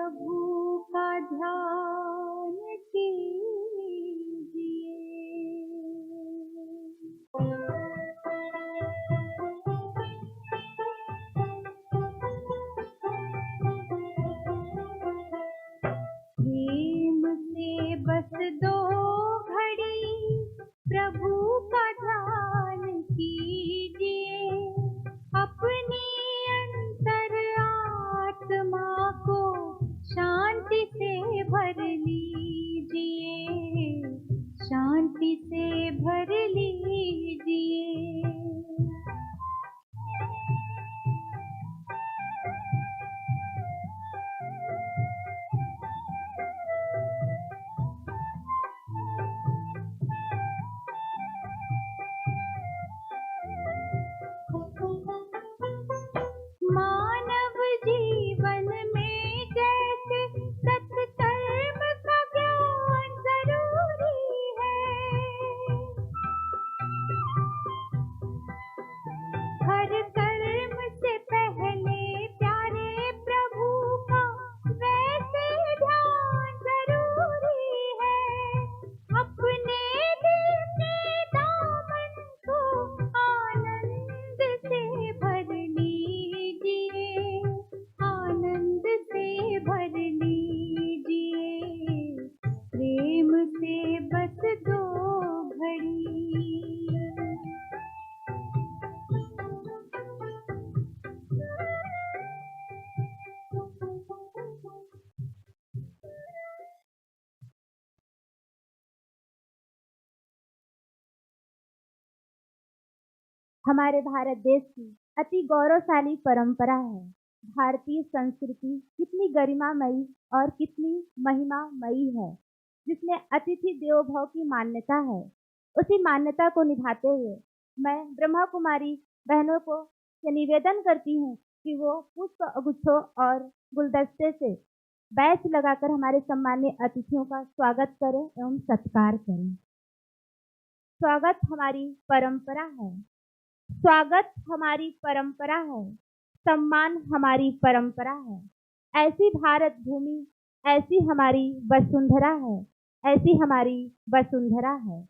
प्रभु का ध्यान कीजिए। प्रेम से बस 2 घड़ी प्रभु का ध्यान कीजिए। अपनी अंतर आत्मा को शांति से भर लीजिए, शांति से भर लीजिए। मानव जीवन में जैसे सत्कर्म का ज्ञान जरूरी है, हर कर्म से पहले प्यारे प्रभु का वैसे ध्यान जरूरी है। अपने दिल के दामन को आनंद से भर लीजिए, आनंद से भर लीजिए। प्रेम से बस 2 घड़ी। हमारे भारत देश की अति गौरवशाली परंपरा है। भारतीय संस्कृति कितनी गरिमामयी और कितनी महिमामयी है, जिसमें अतिथि देवो भव की मान्यता है। उसी मान्यता को निभाते हुए मैं ब्रह्मा कुमारी बहनों को निवेदन करती हूँ कि वो पुष्प गुच्छों और गुलदस्ते से बैच लगाकर हमारे सम्मानीय अतिथियों का स्वागत करें एवं सत्कार करें। स्वागत हमारी परंपरा है, स्वागत हमारी परंपरा है, सम्मान हमारी परंपरा है। ऐसी भारत भूमि, ऐसी हमारी वसुंधरा है, ऐसी हमारी वसुंधरा है।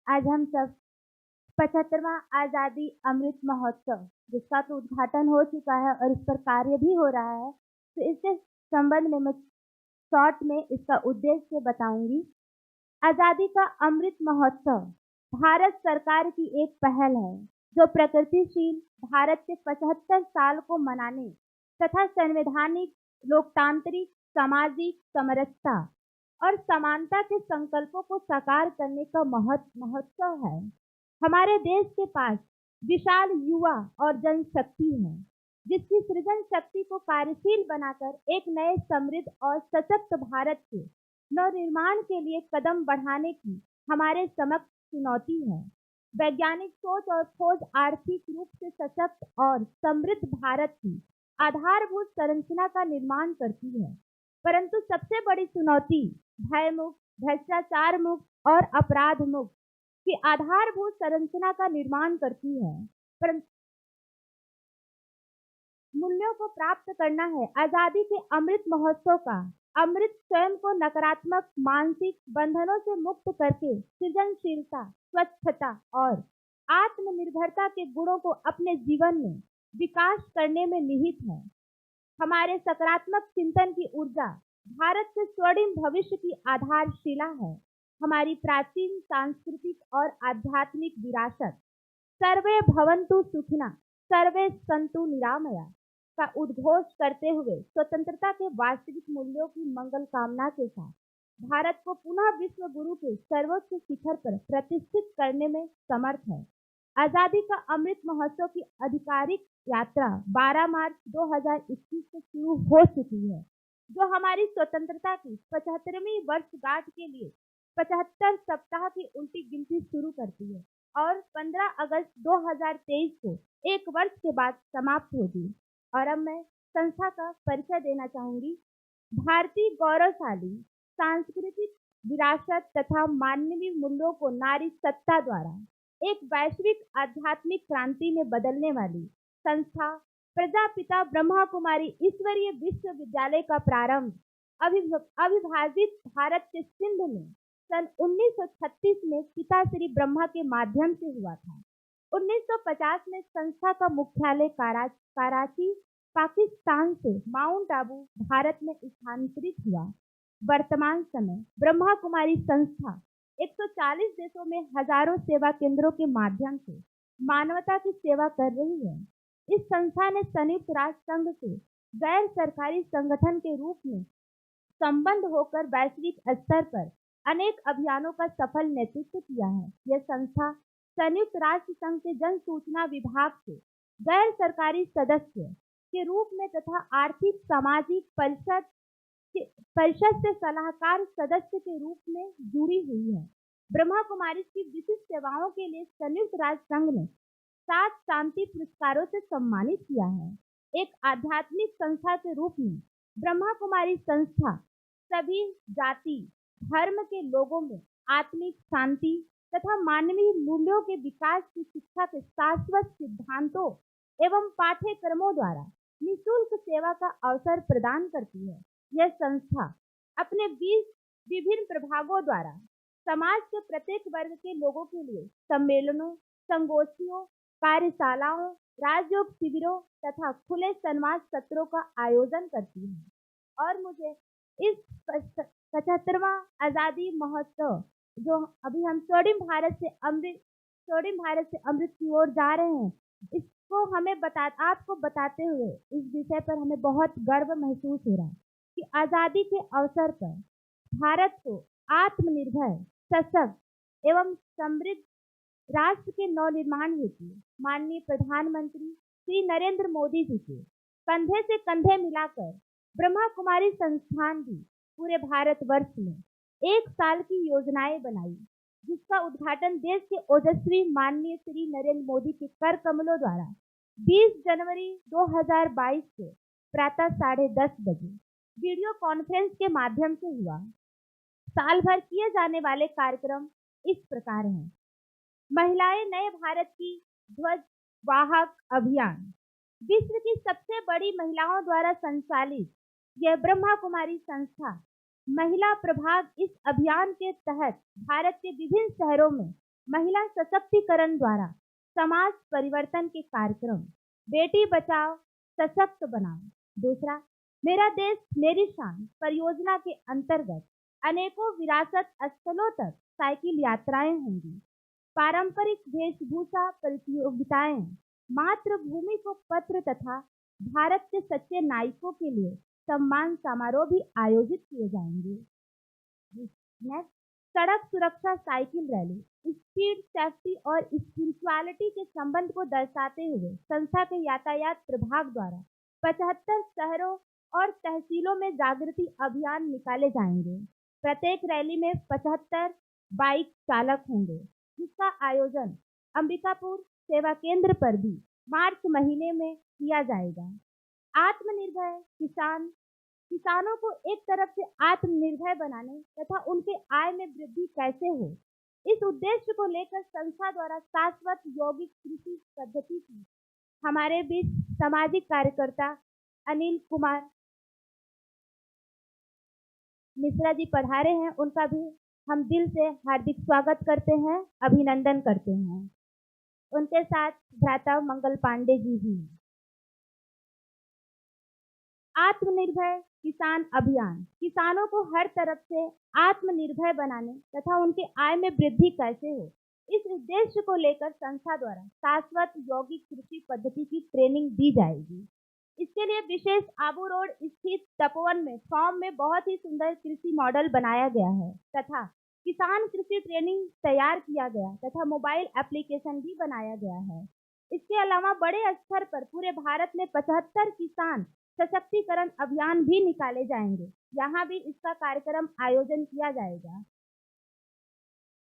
आज हम सब 75वां आज़ादी अमृत महोत्सव, जिसका तो उद्घाटन हो चुका है और इस पर कार्य भी हो रहा है, तो इसके संबंध में मैं शॉर्ट में इसका उद्देश्य बताऊंगी। आज़ादी का अमृत महोत्सव भारत सरकार की एक पहल है, जो प्रगतिशील भारत के 75 साल को मनाने तथा संवैधानिक, लोकतांत्रिक, सामाजिक समरसता और समानता के संकल्पों को साकार करने का महोत्सव है। हमारे देश के पास विशाल युवा और जनशक्ति है, जिसकी सृजन शक्ति को कार्यशील बनाकर एक नए समृद्ध और सशक्त भारत के नवनिर्माण के लिए कदम बढ़ाने की हमारे समक्ष चुनौती है। वैज्ञानिक सोच और खोज आर्थिक रूप से सशक्त और समृद्ध भारत की आधारभूत संरचना का निर्माण करती है, परंतु सबसे बड़ी चुनौती भय मुक्त, भ्रष्टाचार मुक्त और अपराध मुक्त की आधारभूत संरचना का निर्माण करती है। पर मूल्यों को प्राप्त करना है। आजादी के अमृत महोत्सव का अमृत स्वयं को नकारात्मक मानसिक बंधनों से मुक्त करके सृजनशीलता, स्वच्छता और आत्मनिर्भरता के गुणों को अपने जीवन में विकास करने में निहित है। हमारे सकारात्मक चिंतन की ऊर्जा भारत के स्वर्णिम भविष्य की आधारशिला है। हमारी प्राचीन सांस्कृतिक और आध्यात्मिक विरासत सर्वे भवन्तु सुखिनः, सर्वे सन्तु निरामया का उद्घोष करते हुए स्वतंत्रता के वास्तविक मूल्यों की मंगल कामना के साथ भारत को पुनः विश्व गुरु के सर्वोच्च शिखर पर प्रतिष्ठित करने में समर्थ है। आजादी का अमृत महोत्सव की आधिकारिक यात्रा 12 मार्च 2021 से शुरू हो चुकी है, जो हमारी स्वतंत्रता की 75वीं वर्षगांठ के लिए 75 सप्ताह की उल्टी गिनती शुरू करती है और 15 अगस्त 2023 को एक वर्ष के बाद समाप्त होगी। और अब मैं संस्था का परिचय देना चाहूंगी। भारतीय गौरवशाली सांस्कृतिक विरासत तथा मानवीय मूल्यों को नारी सत्ता द्वारा एक वैश्विक आध्यात्मिक क्रांति में बदलने वाली संस्था प्रजापिता ब्रह्मा कुमारी ईश्वरीय विश्वविद्यालय का प्रारंभ अविभाजित भारत के सिंध में सन 1936 में पिता श्री ब्रह्मा के माध्यम से हुआ था। 1950 में संस्था का मुख्यालय कराची पाकिस्तान से माउंट आबू भारत में स्थानांतरित हुआ। वर्तमान समय ब्रह्मा कुमारी संस्था 140 देशों में हजारों सेवा केंद्रों के माध्यम से मानवता की सेवा कर रही है। इस संस्था ने संयुक्त राष्ट्र संघ से गैर सरकारी संगठन के रूप में संबद्ध होकर वैश्विक स्तर पर अनेक अभियानों का सफल नेतृत्व किया है। यह संस्था संयुक्त राष्ट्र संघ के जन सूचना विभाग से गैर सरकारी सदस्य के रूप में तथा आर्थिक सामाजिक परिषद से सलाहकार सदस्य के रूप में जुड़ी हुई है। ब्रह्मा कुमारी की विशिष्ट सेवाओं के लिए संयुक्त राष्ट्र संघ ने 7 शांति पुरस्कारों से सम्मानित किया है। एक आध्यात्मिक संस्था के रूप में ब्रह्मा कुमारी संस्था सभी जाति धर्म के लोगों में आत्मिक शांति तथा मानवीय मूल्यों के विकास की शिक्षा के शाश्वत सिद्धांतों एवं पाठ्यक्रमों द्वारा निःशुल्क सेवा का अवसर प्रदान करती है। यह संस्था अपने 20 विभिन्न प्रभागों द्वारा समाज के प्रत्येक वर्ग के लोगों के लिए सम्मेलनों, संगोष्ठियों, कार्यशालाओं, राजयोग शिविरों तथा खुले संवाद सत्रों का आयोजन करती है। और मुझे इस 75वां आजादी महोत्सव जो अभी हम स्वर्णिम भारत से अमृत की ओर जा रहे हैं, इसको हमें आपको बताते हुए इस विषय पर हमें बहुत गर्व महसूस हो रहा है कि आजादी के अवसर पर भारत को आत्मनिर्भर, सशक्त एवं समृद्ध राष्ट्र के नवनिर्माण हेतु माननीय प्रधानमंत्री श्री नरेंद्र मोदी जी के कंधे से कंधे मिलाकर ब्रह्मा कुमारी संस्थान भी पूरे भारतवर्ष में 1 साल की योजनाएं बनाई, जिसका उद्घाटन देश के ओजस्वी माननीय श्री नरेंद्र मोदी के कर कमलों द्वारा 20 जनवरी 2022 को प्रातः 10:30 बजे वीडियो कॉन्फ्रेंस के माध्यम से हुआ। साल भर किए जाने वाले कार्यक्रम इस प्रकार हैं। महिलाएं नए भारत की ध्वज वाहक अभियान, विश्व की सबसे बड़ी महिलाओं द्वारा संचालित यह ब्रह्मा कुमारी संस्था महिला प्रभाग इस अभियान के तहत भारत के विभिन्न शहरों में महिला सशक्तिकरण द्वारा समाज परिवर्तन के कार्यक्रम बेटी बचाओ सशक्त बनाओ। दूसरा, मेरा देश मेरी शान परियोजना के अंतर्गत अनेकों विरासत स्थलों तक साइकिल यात्राएं होंगी। पारंपरिक वेशभूषा प्रतियोगिताएं, मातृभूमि को पत्र तथा भारत के सच्चे नायकों के लिए सम्मान समारोह भी आयोजित किए जाएंगे। नेक्स्ट, सड़क सुरक्षा साइकिल रैली, स्पीड, सेफ्टी और स्पिरिचुअलिटी के संबंध को दर्शाते हुए संस्था के यातायात प्रभाग द्वारा 75 शहरों और तहसीलों में जागृति अभियान निकाले जाएंगे। प्रत्येक रैली में 75 बाइक चालक होंगे, जिसका आयोजन अंबिकापुर सेवा केंद्र पर भी मार्च महीने में किया जाएगा। आत्मनिर्भर किसान किसानों को एक तरफ से आत्मनिर्भर बनाने तथा उनके आय में वृद्धि कैसे हो, इस उद्देश्य को लेकर संस्था द्वारा शाश्वत यौगिक कृषि पद्धति की हमारे बीच सामाजिक कार्यकर्ता अनिल कुमार मिश्रा जी पधारे हैं। उनका भी हम दिल से हार्दिक स्वागत करते हैं, अभिनंदन करते हैं। उनके साथ भ्राता मंगल पांडे जी भी हैं। आत्मनिर्भर किसान अभियान किसानों को हर तरफ से आत्मनिर्भर बनाने तथा उनके आय में वृद्धि कैसे हो, इस उद्देश्य को लेकर संस्था द्वारा शाश्वत यौगिक कृषि पद्धति की ट्रेनिंग दी जाएगी। इसके लिए विशेष आबू रोड स्थित तपोवन में फॉर्म में बहुत ही सुंदर कृषि मॉडल बनाया गया है तथा किसान कृषि ट्रेनिंग तैयार किया गया तथा मोबाइल एप्लीकेशन भी बनाया गया है। इसके अलावा बड़े स्तर पर पूरे भारत में 75 किसान सशक्तिकरण अभियान भी निकाले जाएंगे। यहाँ भी इसका कार्यक्रम आयोजन किया जाएगा।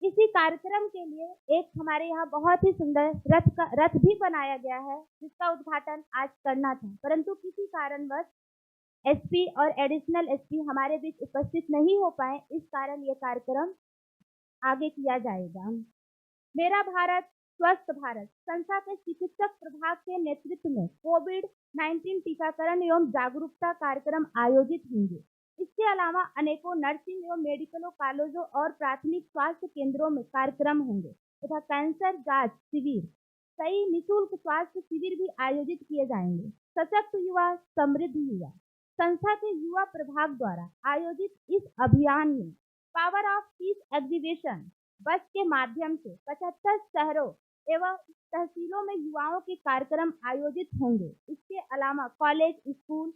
इसी कार्यक्रम के लिए एक हमारे यहाँ बहुत ही सुंदर रथ भी बनाया गया है, जिसका उद्घाटन आज करना था, परंतु किसी कारणवश एसपी और एडिशनल एसपी हमारे बीच उपस्थित नहीं हो पाए। इस कारण ये कार्यक्रम आगे किया जाएगा। मेरा भारत स्वस्थ भारत संस्था के चिकित्सक प्रभाग के नेतृत्व में कोविड-19 टीकाकरण एवं जागरूकता कार्यक्रम आयोजित होंगे। इसके अलावा अनेकों नर्सिंग एवं मेडिकल कॉलेजों और प्राथमिक स्वास्थ्य केंद्रों में कार्यक्रम होंगे तथा कैंसर जांच शिविर, कई निःशुल्क स्वास्थ्य शिविर भी आयोजित किए जाएंगे। सशक्त युवा समृद्ध युवा संस्था के युवा प्रभाग द्वारा आयोजित इस अभियान में पावर ऑफ पीस एग्जीबिशन बस के माध्यम से 75 शहरों एवं तहसीलों में युवाओं के कार्यक्रम आयोजित होंगे। इसके अलावा कॉलेज, स्कूल,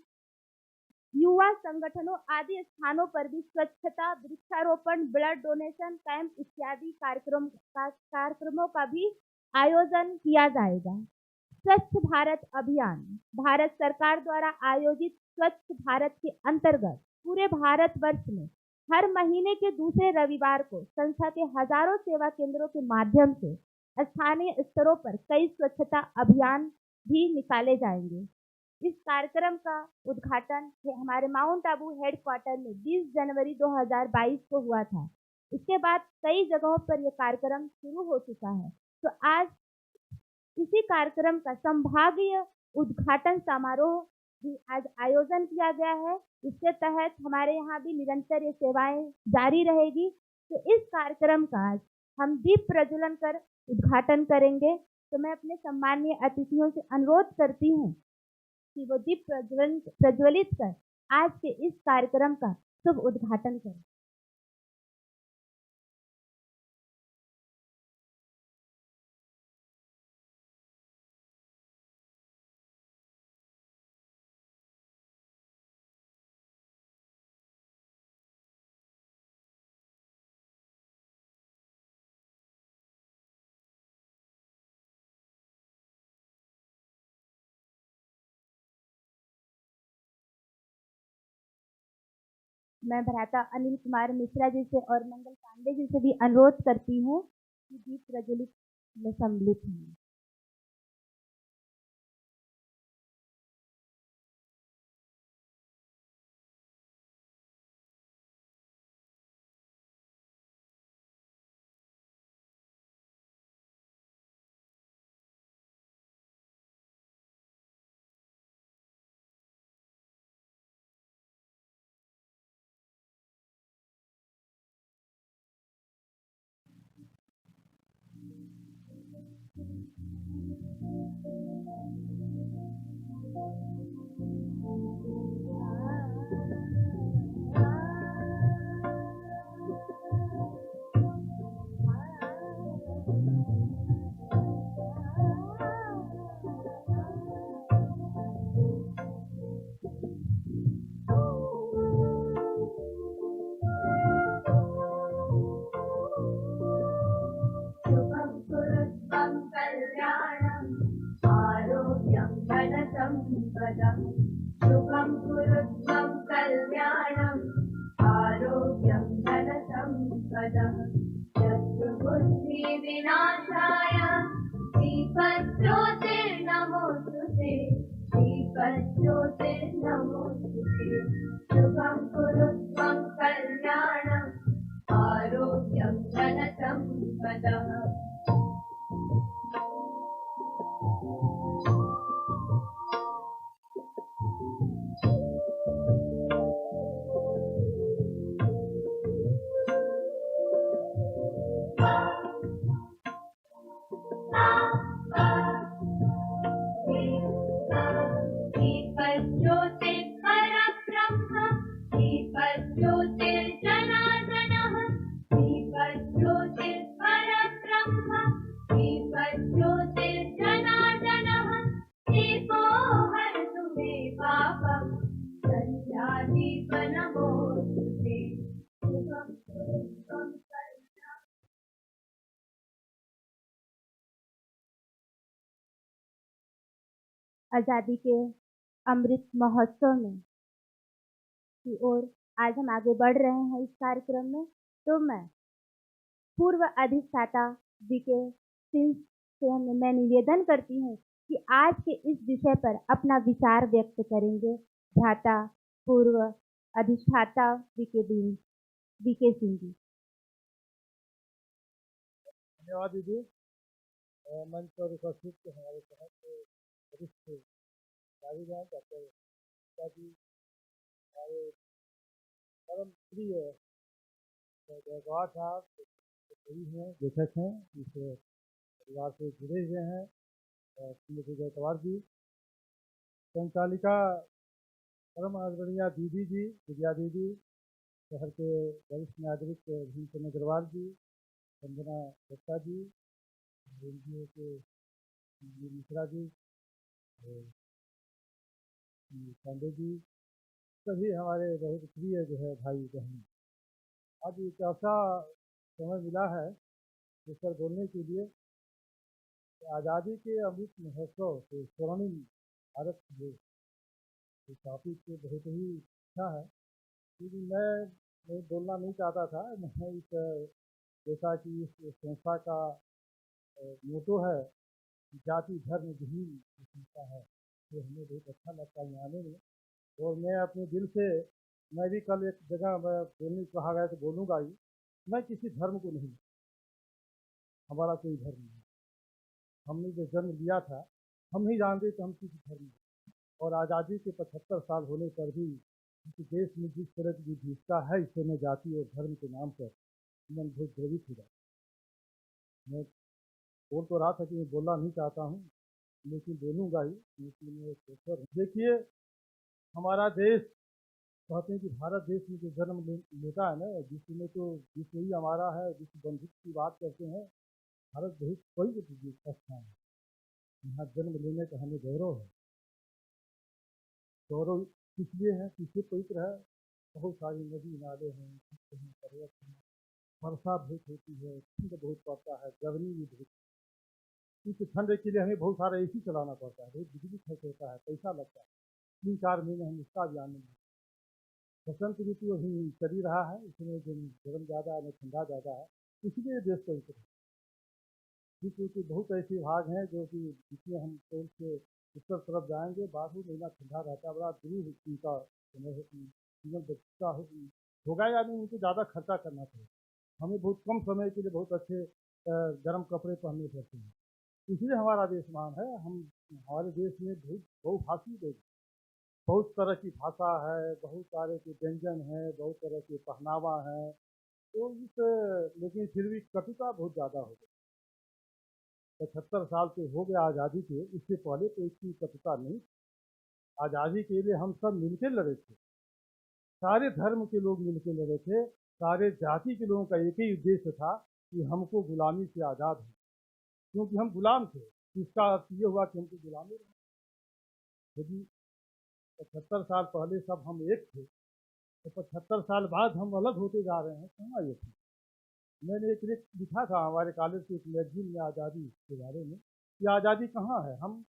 युवा संगठनों आदि स्थानों पर भी स्वच्छता, वृक्षारोपण, ब्लड डोनेशन कैंप इत्यादि कार्यक्रमों का भी आयोजन किया जाएगा। स्वच्छ भारत अभियान भारत सरकार द्वारा आयोजित स्वच्छ भारत के अंतर्गत पूरे भारतवर्ष में हर महीने के दूसरे रविवार को संस्था के हजारों सेवा केंद्रों के माध्यम से स्थानीय स्तरों पर कई स्वच्छता अभियान भी निकाले जाएंगे। इस कार्यक्रम का उद्घाटन हमारे माउंट आबू हेडक्वार्टर में 20 जनवरी 2022 को हुआ था। इसके बाद कई जगहों पर यह कार्यक्रम शुरू हो चुका है। तो आज इसी कार्यक्रम का संभागीय उद्घाटन समारोह भी आज आयोजन किया गया है। इसके तहत हमारे यहाँ भी निरंतर ये सेवाएं जारी रहेगी। तो इस कार्यक्रम का आज हम दीप प्रज्वलन कर उद्घाटन करेंगे। तो मैं अपने सम्मानीय अतिथियों से अनुरोध करती हूँ कि वो दीप प्रज्वलित कर आज के इस कार्यक्रम का शुभ उद्घाटन करें। मैं भ्राता अनिल कुमार मिश्रा जी से और मंगल पांडे जी से भी अनुरोध करती हूँ कि दीप प्रज्वलित में सम्मिलित हों। शुभं कुरुत्वं कल्याणम् आरोग्यं धनसम्पदम् शत्रुबुद्धिविनाशाय श्रीपत्योतिर्नमोऽस्तुते श्रीपत्यो ज्योतिर्नमोस्तुते शुभं कुरु त्वं कल्याणम् आरोग्यं धनसम्पदः दीपज्योतिर्परब्रह्म दीपज्योतिर्जनार्दनः दीपज्योतिर्परब्रह्म दीपज्योतिर्जनार्दनः दीपो हरतु मे पापम् सन्ध्यादीप नमोस्तुते शुभं कुरु त्वं कल्याणम्। आज़ादी के अमृत महोत्सव में की ओर आज हम आगे बढ़ रहे हैं इस कार्यक्रम में। तो मैं पूर्व अधिष्ठाता बीके सिंह से मैं निवेदन करती हूँ कि आज के इस विषय पर अपना विचार व्यक्त करेंगे भ्राता पूर्व अधिष्ठाता बीके सिंह जी। धन्यवाद दीदी। मंच पर उपस्थित हमारे तहत वरिष्ठ कारीगण डॉक्टर गीता जी, हमारे परम प्रिय जयगौर साहब सभी हैं, लेखक हैं, इस परिवार से जुड़े हुए हैं, श्रीमती जयकवार जी, संचालिका परम आदरणीय दीदी जी, विद्या दीदी, शहर के वरिष्ठ नागरिक भीमचंद्र अग्रवाल जी, वंदना दत्ता जी, एनजीओ के मिश्रा जी, पांडे जी, सभी हमारे बहुत प्रिय जो है भाई बहन। आज एक ऐसा समय मिला है जिस पर बोलने के लिए आज़ादी के अमृत महोत्सव के स्वर्णिम भारत के टॉपिक से बहुत ही अच्छा है, क्योंकि मैं बोलना नहीं चाहता था। मैं इस जैसा कि इस संस्था का मोटो है जाति धर्म विहीन संस्था है, तो हमें बहुत अच्छा लगता है यहाँ आने में। और मैं अपने दिल से, मैं भी कल एक जगह मैं बोलने को कहा गया तो बोलूँगा ही, मैं किसी धर्म को नहीं, हमारा कोई धर्म नहीं। हमने जो जन्म लिया था हम ही जानते थे हम किस धर्म में। और आज़ादी के 75 साल होने पर भी इस देश में जिस तरह की विविधता है, इससे मैं जाति और धर्म के नाम पर मन बहुत द्रवित हो जाता। मैं बोल तो रहा था कि मैं बोलना नहीं चाहता हूँ, लेकिन बोलूँगा ही, क्योंकि मैं एक प्रोफेसर हूँ। देखिए, हमारा देश, कहते हैं कि भारत देश में जो जन्म लेता है ना, जिसमें तो विश्व ही हमारा है, विश्व बंधुत्व की बात करते हैं, भारत बहुत कोई स्थान है, यहाँ जन्म लेने का हमें गौरव है। गौरव इसलिए है कि इससे पवित्र है, बहुत सारी नदी नाले हैं, पर्वत हैं, वर्षा बहुत होती है, ठंड बहुत पड़ता है, गर्मी भी बहुत। इस ठंड के लिए हमें बहुत सारा एसी चलाना पड़ता है, बहुत बिजली खर्च होता है, पैसा लगता है। 3-4 महीने हम उसका भी आनंद लेते हैं। बसंत ऋतु अभी चल ही रहा है, इसमें जो गर्म ज़्यादा है, ठंडा ज़्यादा है, इसलिए देश पवित्र है। विश्व के बहुत ऐसे भाग हैं जो कि जिसमें हम पेड़ से उत्तर तरफ जाएंगे, 12 महीना ठंडा रहता है, बड़ा दुरूह उनका समय जीवन बचता होगा या नहीं, उनको ज़्यादा खर्चा करना पड़ेगा। हमें बहुत कम समय के लिए बहुत अच्छे गर्म कपड़े पहनने पड़ते हैं, इसलिए हमारा देश महान है। हम हमारे देश में बहुभाषी देश, बहुत तरह की भाषा है, बहुत सारे के व्यंजन हैं, बहुत तरह के पहनावा है, तो लेकिन फिर भी कटुता बहुत ज़्यादा हो गई। 75 साल से हो गया आज़ादी के, इससे पहले तो इसकी कटुता नहीं। आज़ादी के लिए हम सब मिलकर लड़े थे, सारे धर्म के लोग मिलकर लड़े थे, सारे जाति के लोगों का एक ही उद्देश्य था कि हमको गुलामी से आज़ाद हो, क्योंकि हम गुलाम थे। इसका अर्थ ये हुआ कि हमको गुलामी रहे। यदि 75 साल पहले सब हम एक थे, तो 75 साल बाद हम अलग होते जा रहे हैं, कहाँ ये थे। मैंने एक लिखा था हमारे कॉलेज के एक मैगजीन में आज़ादी के बारे में, कि आज़ादी कहाँ है। हम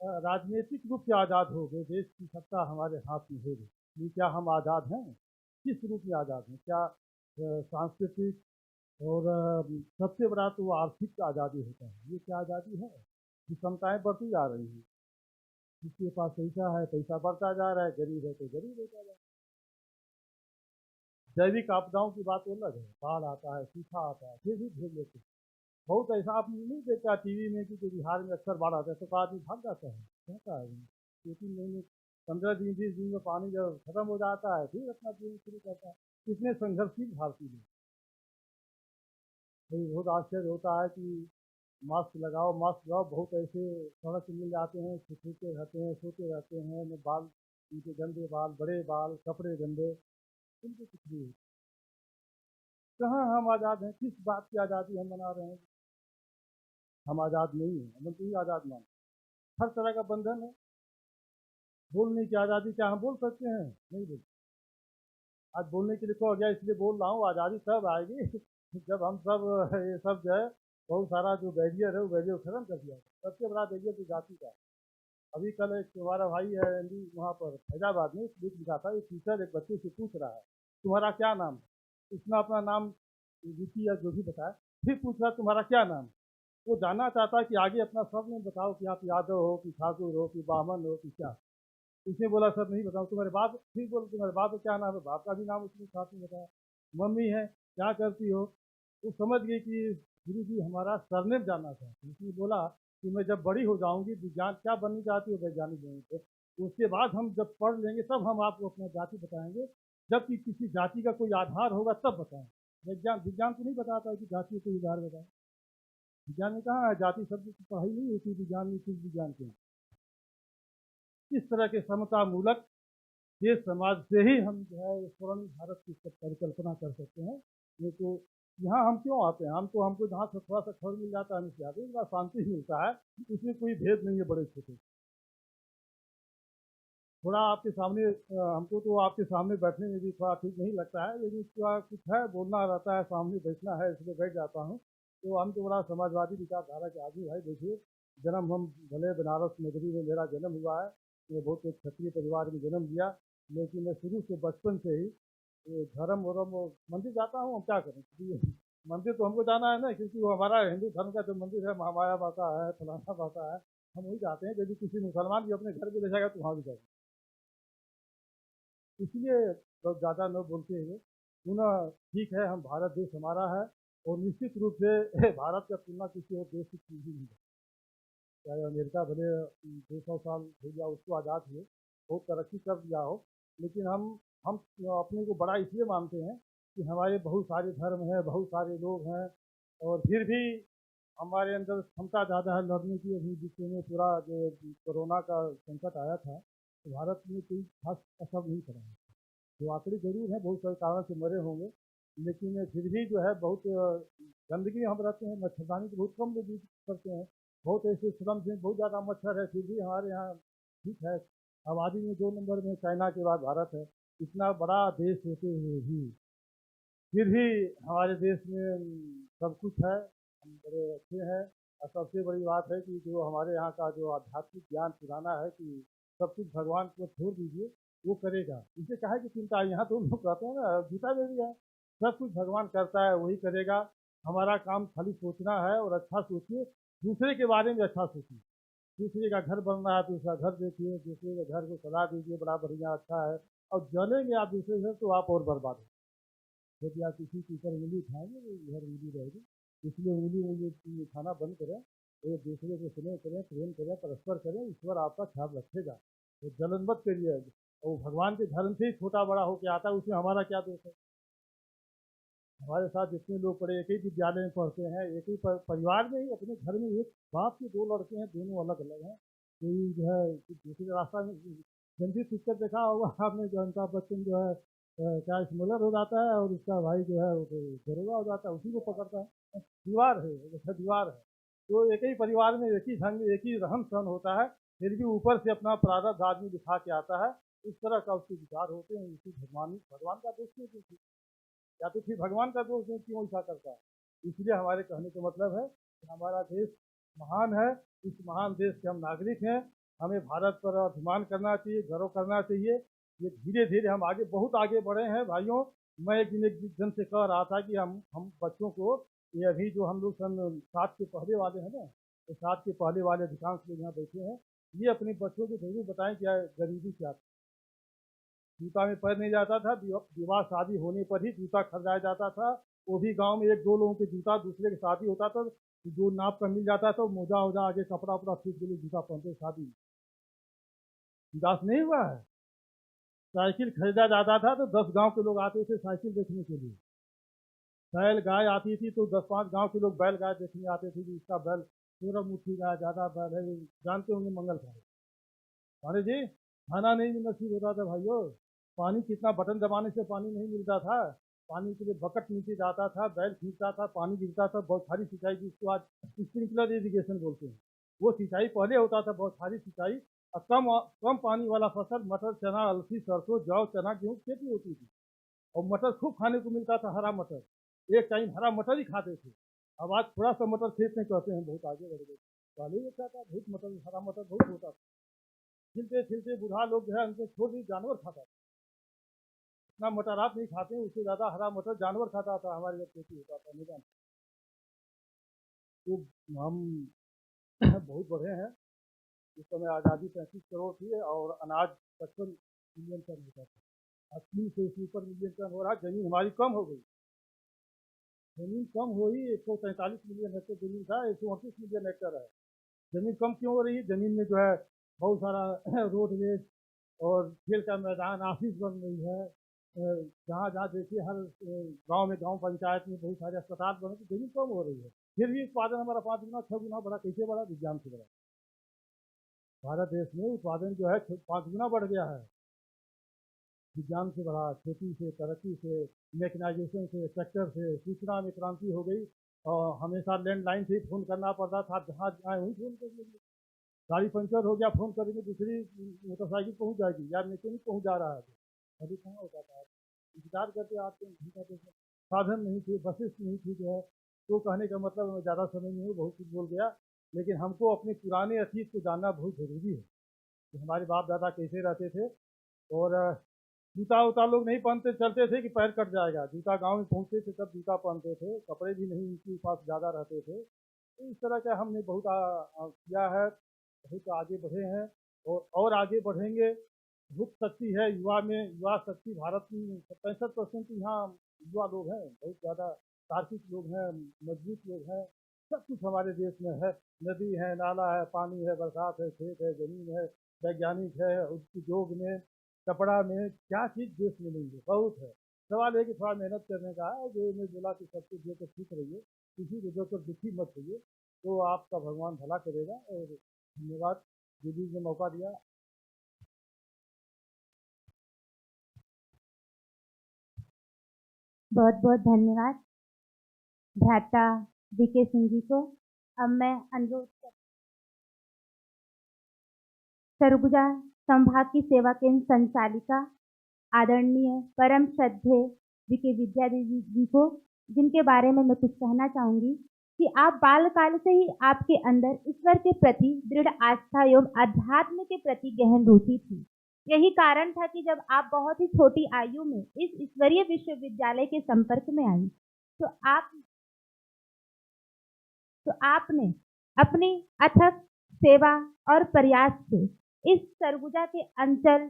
राजनीतिक रूप से आज़ाद हो गए, देश की सत्ता हमारे हाथ में हो गई, क्या हम आज़ाद हैं? किस रूप में आज़ाद हैं? क्या सांस्कृतिक और सबसे बड़ा तो वो आर्थिक आज़ादी होता है, ये क्या आज़ादी है? विषमताएँ बढ़ती जा रही हैं। जिसके पास पैसा है, पैसा बढ़ता जा रहा है, गरीब है तो गरीब होता जा रहा है। जैविक आपदाओं की बात अलग है, बाढ़ आता है, सूखा आता है, फिर भी झेल लेते हैं। बहुत ऐसा आप नहीं देखता टीवी में कि बिहार में अक्सर बाढ़ आता है तो आदमी भाग जाता है, कहता है 2-3 महीने, 15 दिन 20 दिन में पानी जब खत्म हो जाता है फिर अपना जीवन शुरू करता है। कितने संघर्षशील भारतीय लोग। भाई बहुत आश्चर्य होता है कि मास्क लगाओ मास्क लगाओ, बहुत ऐसे सड़क पे मिल जाते हैं, छुपते रहते हैं, सोते रहते हैं, न बाल उनके गंदे बाल, बड़े बाल, कपड़े गंदे, उनको कुछ नहीं होता। कहाँ हम आज़ाद हैं? किस बात की आज़ादी हम मना रहे हैं? हम आज़ाद नहीं हैं, हम तो ही आज़ाद मान, हर तरह का बंधन है। बोलने की आज़ादी, क्या हम बोल सकते हैं? नहीं बोल। आज बोलने के लिए कहा गया इसलिए बोल रहा हूँ। आज़ादी तब आएगी जब हम सब ये सब जो है, बहुत सारा जो बैरियर है वो बैरियर खत्म कर दिया। सबसे बड़ा बैरियर तो जाति का। अभी कल एक हमारा भाई है एमडी, वहाँ पर फैजाबाद में लिख लिखा था, एक टीचर एक बच्चे से पूछ रहा है तुम्हारा क्या नाम है। उसने अपना नाम लिखी या जो भी बताया, फिर पूछ रहा तुम्हारा क्या नाम है। वो जानना चाहता है कि आगे अपना सरनेम बताओ कि आप यादव हो कि ठाकुर हो कि बामन हो कि क्या। उसने बोला सर नहीं बताओ। तुम्हारे बाप, फिर बोलो तुम्हारे बाप का क्या नाम है, बाप का भी नाम उसने साथ में बताया। मम्मी है, क्या करती हो। वो समझ गई कि गुरु जी हमारा सरनेम जानना था। उसने बोला कि मैं जब बड़ी हो जाऊंगी विज्ञान क्या बनना चाहती हो, वैज्ञानिक बनने को। उसके बाद हम जब पढ़ लेंगे तब हम आपको अपना जाति बताएंगे, जबकि किसी जाति का कोई आधार होगा तब बताएंगे। विज्ञान विज्ञान तो नहीं बताता है कि जाति का कोई आधार बताए। विज्ञान में कहाँ है जाति शब्द की पढ़ाई नहीं होती विज्ञान में, किस विज्ञान के। इस तरह के समता मूलक देश समाज से ही हम जो है स्वर्ण भारत की परिकल्पना कर सकते हैं। नहीं तो यहाँ हम क्यों आते हैं? हमको जहाँ से थोड़ा सा खबर मिल जाता है हमसे आते हैं, शांति मिलता है, इसमें कोई भेद नहीं है बड़े छोटे। थोड़ा आपके सामने हमको तो आपके सामने बैठने में भी थोड़ा ठीक नहीं लगता है, लेकिन थोड़ा कुछ है बोलना रहता है, सामने बैठना है, इसलिए बैठ जाता हूँ। तो हम तो बड़ा समाजवादी विचारधारा के आदमी भाई। देखिए, जन्म हम भले बनारस नगरी में मेरा जन्म हुआ है, मैं बहुत एक क्षत्रिय परिवार में जन्म लिया, लेकिन मैं शुरू से बचपन से ही ये धर्म वरम और मंदिर जाता हूँ। हम क्या करें, क्योंकि मंदिर तो हमको जाना है ना, क्योंकि वो हमारा हिंदू धर्म का जो मंदिर है, महामाया माता है, फलाना माता है, हम वही जाते हैं। यदि किसी मुसलमान भी अपने घर भी ले जाएगा तो वहाँ भी जाएगा। इसलिए लोग ज़्यादा न बोलते हुए पुनः ठीक है, हम भारत देश हमारा है और निश्चित रूप से भारत का तुलना किसी और देश से की ही नहीं है। चाहे अमेरिका भले 200 साल हो गया उसको आज़ाद हुए, बहुत तरक्की कर दिया हो, लेकिन हम अपने को बड़ा इसलिए मानते हैं कि हमारे बहुत सारे धर्म हैं, बहुत सारे लोग हैं, और फिर भी हमारे अंदर क्षमता ज़्यादा है लड़ने की। अभी विश्व में पूरा जो कोरोना का संकट आया था तो भारत में कोई खास असर नहीं पड़ा है। जो आंकड़े जरूर हैं, बहुत सारे कारण से मरे होंगे, लेकिन फिर भी जो है बहुत गंदगी हम रहते हैं, मच्छरदानी तो बहुत कम लोग यूज करते हैं। बहुत ऐसे श्रम में बहुत ज़्यादा मच्छर है, फिर भी हमारे यहाँ ठीक है। आबादी में 2 नंबर में चाइना के बाद भारत है। इतना बड़ा देश होते हुए भी फिर भी हमारे देश में सब कुछ है, हम बड़े अच्छे हैं। और सबसे बड़ी बात है कि जो हमारे यहाँ का जो आध्यात्मिक ज्ञान पुराना है कि सब कुछ भगवान को छोड़ दीजिए, वो करेगा। इसे कहा कि चिंता है, यहाँ तो लोग कहते हैं ना, गीता में भी है सब कुछ भगवान करता है वही करेगा। हमारा काम खाली सोचना है, और अच्छा सोचिए, दूसरे के बारे में अच्छा सोचिए। दूसरे का घर बन रहा है तो उसका घर देखिए, दूसरे के घर को सलाह दीजिए, बड़ा बढ़िया अच्छा है। और जलेंगे आप दूसरे घर तो आप और बर्बाद हो। यदि आप किसी के ऊपर उंगली उठाएंगे तो घर उंगली रहेगी। इसलिए उंगली उठाना बंद करें, एक दूसरे को स्नेह करें, प्रेम करें, परस्पर करें, ईश्वर आपका ख्याल रखेगा। तो जलन मत करिए। और भगवान के धर्म से ही छोटा बड़ा होकर आता है, उसमें हमारा क्या दोष है? हमारे साथ जितने लोग पढ़े, एक ही विद्यालय में पढ़ते हैं, एक ही परिवार में ही, अपने घर में एक बाप के 2 लड़के हैं, दोनों अलग अलग हैं। कोई जो है दूसरे रास्ता में गंदी पिक्चर देखा होगा आपने, जो अमिताभ बच्चन जो है क्या स्मगलर हो जाता है और उसका भाई जो है वो दरोगा हो जाता है, उसी को पकड़ता है। दीवार है, जैसा दीवार है। तो एक ही परिवार में एक ही ढंग, एक ही रहन सहन होता है, फिर भी ऊपर से अपना प्रारब्ध आदमी दिखा के आता है। इस तरह का उसके विचार होते हैं। इसी भगवान भगवान का दोष नहीं, या तो फिर भगवान का दोष नहीं, क्यों ऐसा करता है। इसलिए हमारे कहने का मतलब है कि हमारा देश महान है, इस महान देश के हम नागरिक हैं। हमें भारत पर अभिमान करना चाहिए, गर्व करना चाहिए। ये धीरे धीरे हम आगे, बहुत आगे बढ़े हैं भाइयों। मैं एक दिन एक जन से कह रहा था कि हम बच्चों को, ये अभी जो हम लोग सन 7 के पहले वाले हैं ना, तो 7 के पहले वाले अधिकांश लोग यहाँ बैठे हैं, ये अपने बच्चों को जरूर बताएं क्या गरीबी क्या थी। जूता में पैर नहीं जाता था, विवाह शादी होने पर ही जूता खरीदाया जाता था। वो भी गांव में एक दो लोगों के जूता, दूसरे की शादी होता था जो नाप का मिल जाता था, मोजा वोजा आगे कपड़ा उपड़ा खरीद के लिए जूता पहनते शादी में। विकास नहीं हुआ है। साइकिल खरीदा जाता था तो 10 गांव के लोग आते थे साइकिल देखने के लिए। बैल गाय आती थी तो 10-5 गांव के लोग बैल गाय देखने आते थे कि इसका बैल पूरा मुट्ठी गाय ज्यादा बैल है, जानते होंगे मंगल खाए। अरे जी, खाना नहीं नसीब होता था भाइयों। पानी कितना, बटन दबाने से पानी नहीं मिलता था। पानी के लिए बकेट नीचे जाता था, बैल खींचता था, पानी गिरता था। बहुत सारी सिंचाई जिसको आज स्प्रिंकलर इरिगेशन बोलते हैं, वो सिंचाई पहले होता था, बहुत सारी सिंचाई। और कम कम पानी वाला फसल, मटर चना अलसी सरसों जौ चना गेहूँ खेती होती थी। और मटर खूब खाने को मिलता था, हरा मटर। एक टाइम हरा मटर ही खाते थे। अब आज थोड़ा सा मटर खेत में कहते हैं, बहुत आगे बढ़ गए। पहले ये क्या था, बहुत मटर, हरा मटर बहुत होता था। खिलते खिलते बूढ़ा लोग जो है उनको छोड़ दी, जानवर खाता था। इतना मटर आप नहीं खाते हैं, उससे ज्यादा हरा मटर जानवर खाता था हमारे जब खेती होता था, नहीं जानते। तो हम बहुत बढ़े हैं। उस समय आज़ादी 35 करोड़ थी और अनाज 55 मिलियन टन होता था। 80 से ऊपर मिलियन टन हो रहा। जमीन हमारी कम हो गई। जमीन कम हुई, 143 मिलियन हेक्टेयर जमीन था, 138 मिलियन हेक्टेयर है। जमीन कम क्यों हो रही है? जमीन में जो है बहुत सारा रोडवेज और खेल का मैदान, ऑफिस बन रही है। जहाँ जहाँ देखिए हर गांव में, गांव पंचायत में बहुत सारे अस्पताल बने, तो जमीन कम हो रही है। फिर भी उत्पादन हमारा 5 गुना 6 गुना बढ़ा। कैसे बढ़ा? विज्ञान से बढ़ा। भारत देश में उत्पादन जो है 5 गुना बढ़ गया है। विज्ञान से बढ़ा, खेती से, तरक्की से, मैकेनाइजेशन से, ट्रैक्टर से, सूचना में क्रांति हो गई। और हमेशा लैंडलाइन से ही फोन करना पड़ता था, जहाँ जाए वहीं फोन कर लीजिए। गाड़ी पंचर हो गया, फोन करेंगे, दूसरी मोटरसाइकिल पहुंच जाएगी, या मैकेनिक पहुंच जा रहा है। अभी कहाँ होता था, इंतजार करते आते हैं। साधन नहीं थे, बसेस नहीं थी जो है। तो कहने का मतलब, मैं ज़्यादा समय नहीं हूँ, बहुत कुछ बोल गया। लेकिन हमको अपने पुराने अतीत को जानना बहुत ज़रूरी है कि हमारे बाप दादा कैसे रहते थे। और जूता उता लोग नहीं पहनते, चलते थे कि पैर कट जाएगा। जूता गांव में पहुंचते थे तब जूता पहनते थे, कपड़े भी नहीं उनके पास ज़्यादा रहते थे। तो इस तरह का हमने बहुत किया है, बहुत आगे बढ़े हैं और आगे बढ़ेंगे। बहुत शक्ति है युवा में, युवा शक्ति भारत में 65% यहाँ युवा लोग हैं, बहुत ज़्यादा तार्किक लोग हैं, मजबूत लोग हैं। सब कुछ हमारे देश में है। नदी है, नाला है, पानी है, बरसात है, खेत है, जमीन है, वैज्ञानिक है, उद्योग में, कपड़ा में, क्या चीज़ देश में नहीं है, बहुत है। सवाल है कि थोड़ा मेहनत करने का है। जो मैं बोला कि सब कुछ देकर ठीक रहिए, किसी को देकर दुखी मत होइए, तो आपका भगवान भला करेगा। और धन्यवाद, दीदी ने मौका दिया। बहुत बहुत धन्यवाद भ्राता वीके सिंह जी को। अब मैं अनुरोध सरगुजा संभाग की सेवा केंद्र संचालिका आदरणीय परम श्रद्धेय वीके विद्या देवी जी को, जिनके बारे में मैं कुछ कहना चाहूंगी कि आप बालकाल से ही आपके अंदर ईश्वर के प्रति दृढ़ आस्था एवं अध्यात्म के प्रति गहन रुचि थी। यही कारण था कि जब आप बहुत ही छोटी आयु में इस ईश्वरीय विश्वविद्यालय के संपर्क में आई तो आपने अपनी अथक सेवा और प्रयास से इस सरगुजा के अंचल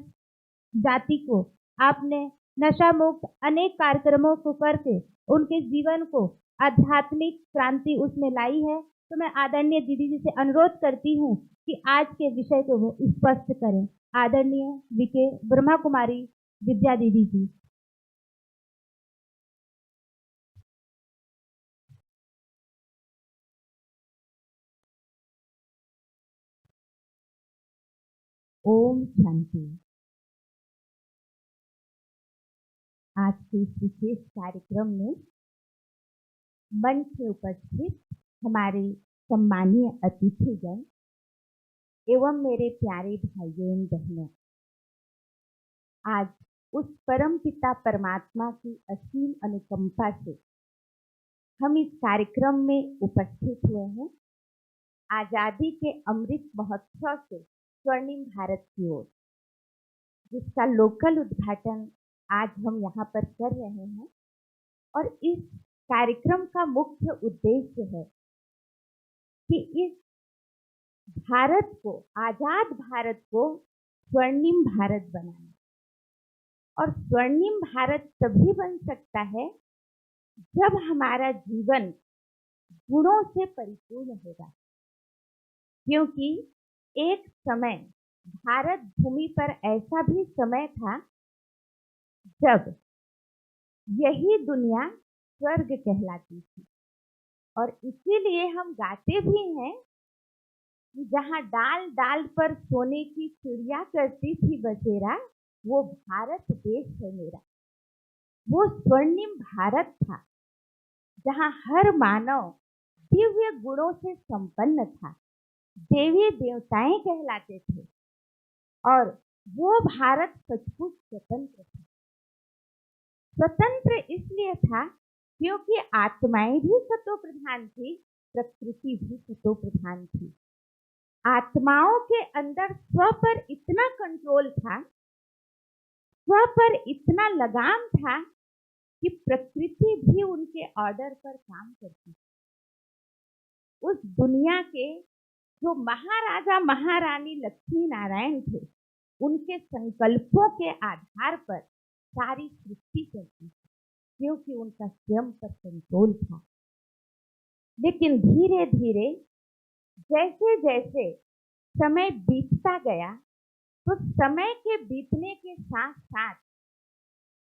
जाति को आपने नशा मुक्त अनेक कार्यक्रमों को करके उनके जीवन को आध्यात्मिक क्रांति उसमें लाई है। तो मैं आदरणीय दीदी जी से अनुरोध करती हूँ कि आज के विषय को वो स्पष्ट करें। आदरणीय वीके ब्रह्मा कुमारी विद्या दीदी जी। ओम शांति। आज के इस विशेष कार्यक्रम में मंच में उपस्थित हमारे सम्मानीय अतिथिगण एवं मेरे प्यारे भाइयों एवं बहनों, आज उस परम पिता परमात्मा की असीम अनुकंपा से हम इस कार्यक्रम में उपस्थित हुए हैं। आजादी के अमृत महोत्सव से स्वर्णिम भारत की ओर, जिसका लोकल उद्घाटन आज हम यहाँ पर कर रहे हैं। और इस कार्यक्रम का मुख्य उद्देश्य है कि इस भारत को, आजाद भारत को स्वर्णिम भारत बनाना। और स्वर्णिम भारत तभी बन सकता है जब हमारा जीवन गुणों से परिपूर्ण होगा। क्योंकि एक समय भारत भूमि पर ऐसा भी समय था जब यही दुनिया स्वर्ग कहलाती थी। और इसीलिए हम गाते भी हैं कि जहां डाल डाल पर सोने की चिड़िया करती थी बसेरा, वो भारत देश है मेरा। वो स्वर्णिम भारत था जहां हर मानव दिव्य गुणों से संपन्न था, देवी देवताएं कहलाते थे। और वो भारत सचमुच स्वतंत्र था। स्वतंत्र इसलिए था क्योंकि आत्माएं भी सतो प्रधान थी, प्रकृति भी सतो प्रधान थी। आत्माओं के अंदर स्व पर इतना कंट्रोल था, स्व पर इतना लगाम था कि प्रकृति भी उनके ऑर्डर पर काम करती थी। उस दुनिया के जो महाराजा महारानी लक्ष्मी नारायण थे, उनके संकल्पों के आधार पर सारी सृष्टि चलती थी, क्योंकि उनका स्वयं पर कंट्रोल था। लेकिन धीरे धीरे जैसे जैसे समय बीतता गया, तो समय के बीतने के साथ साथ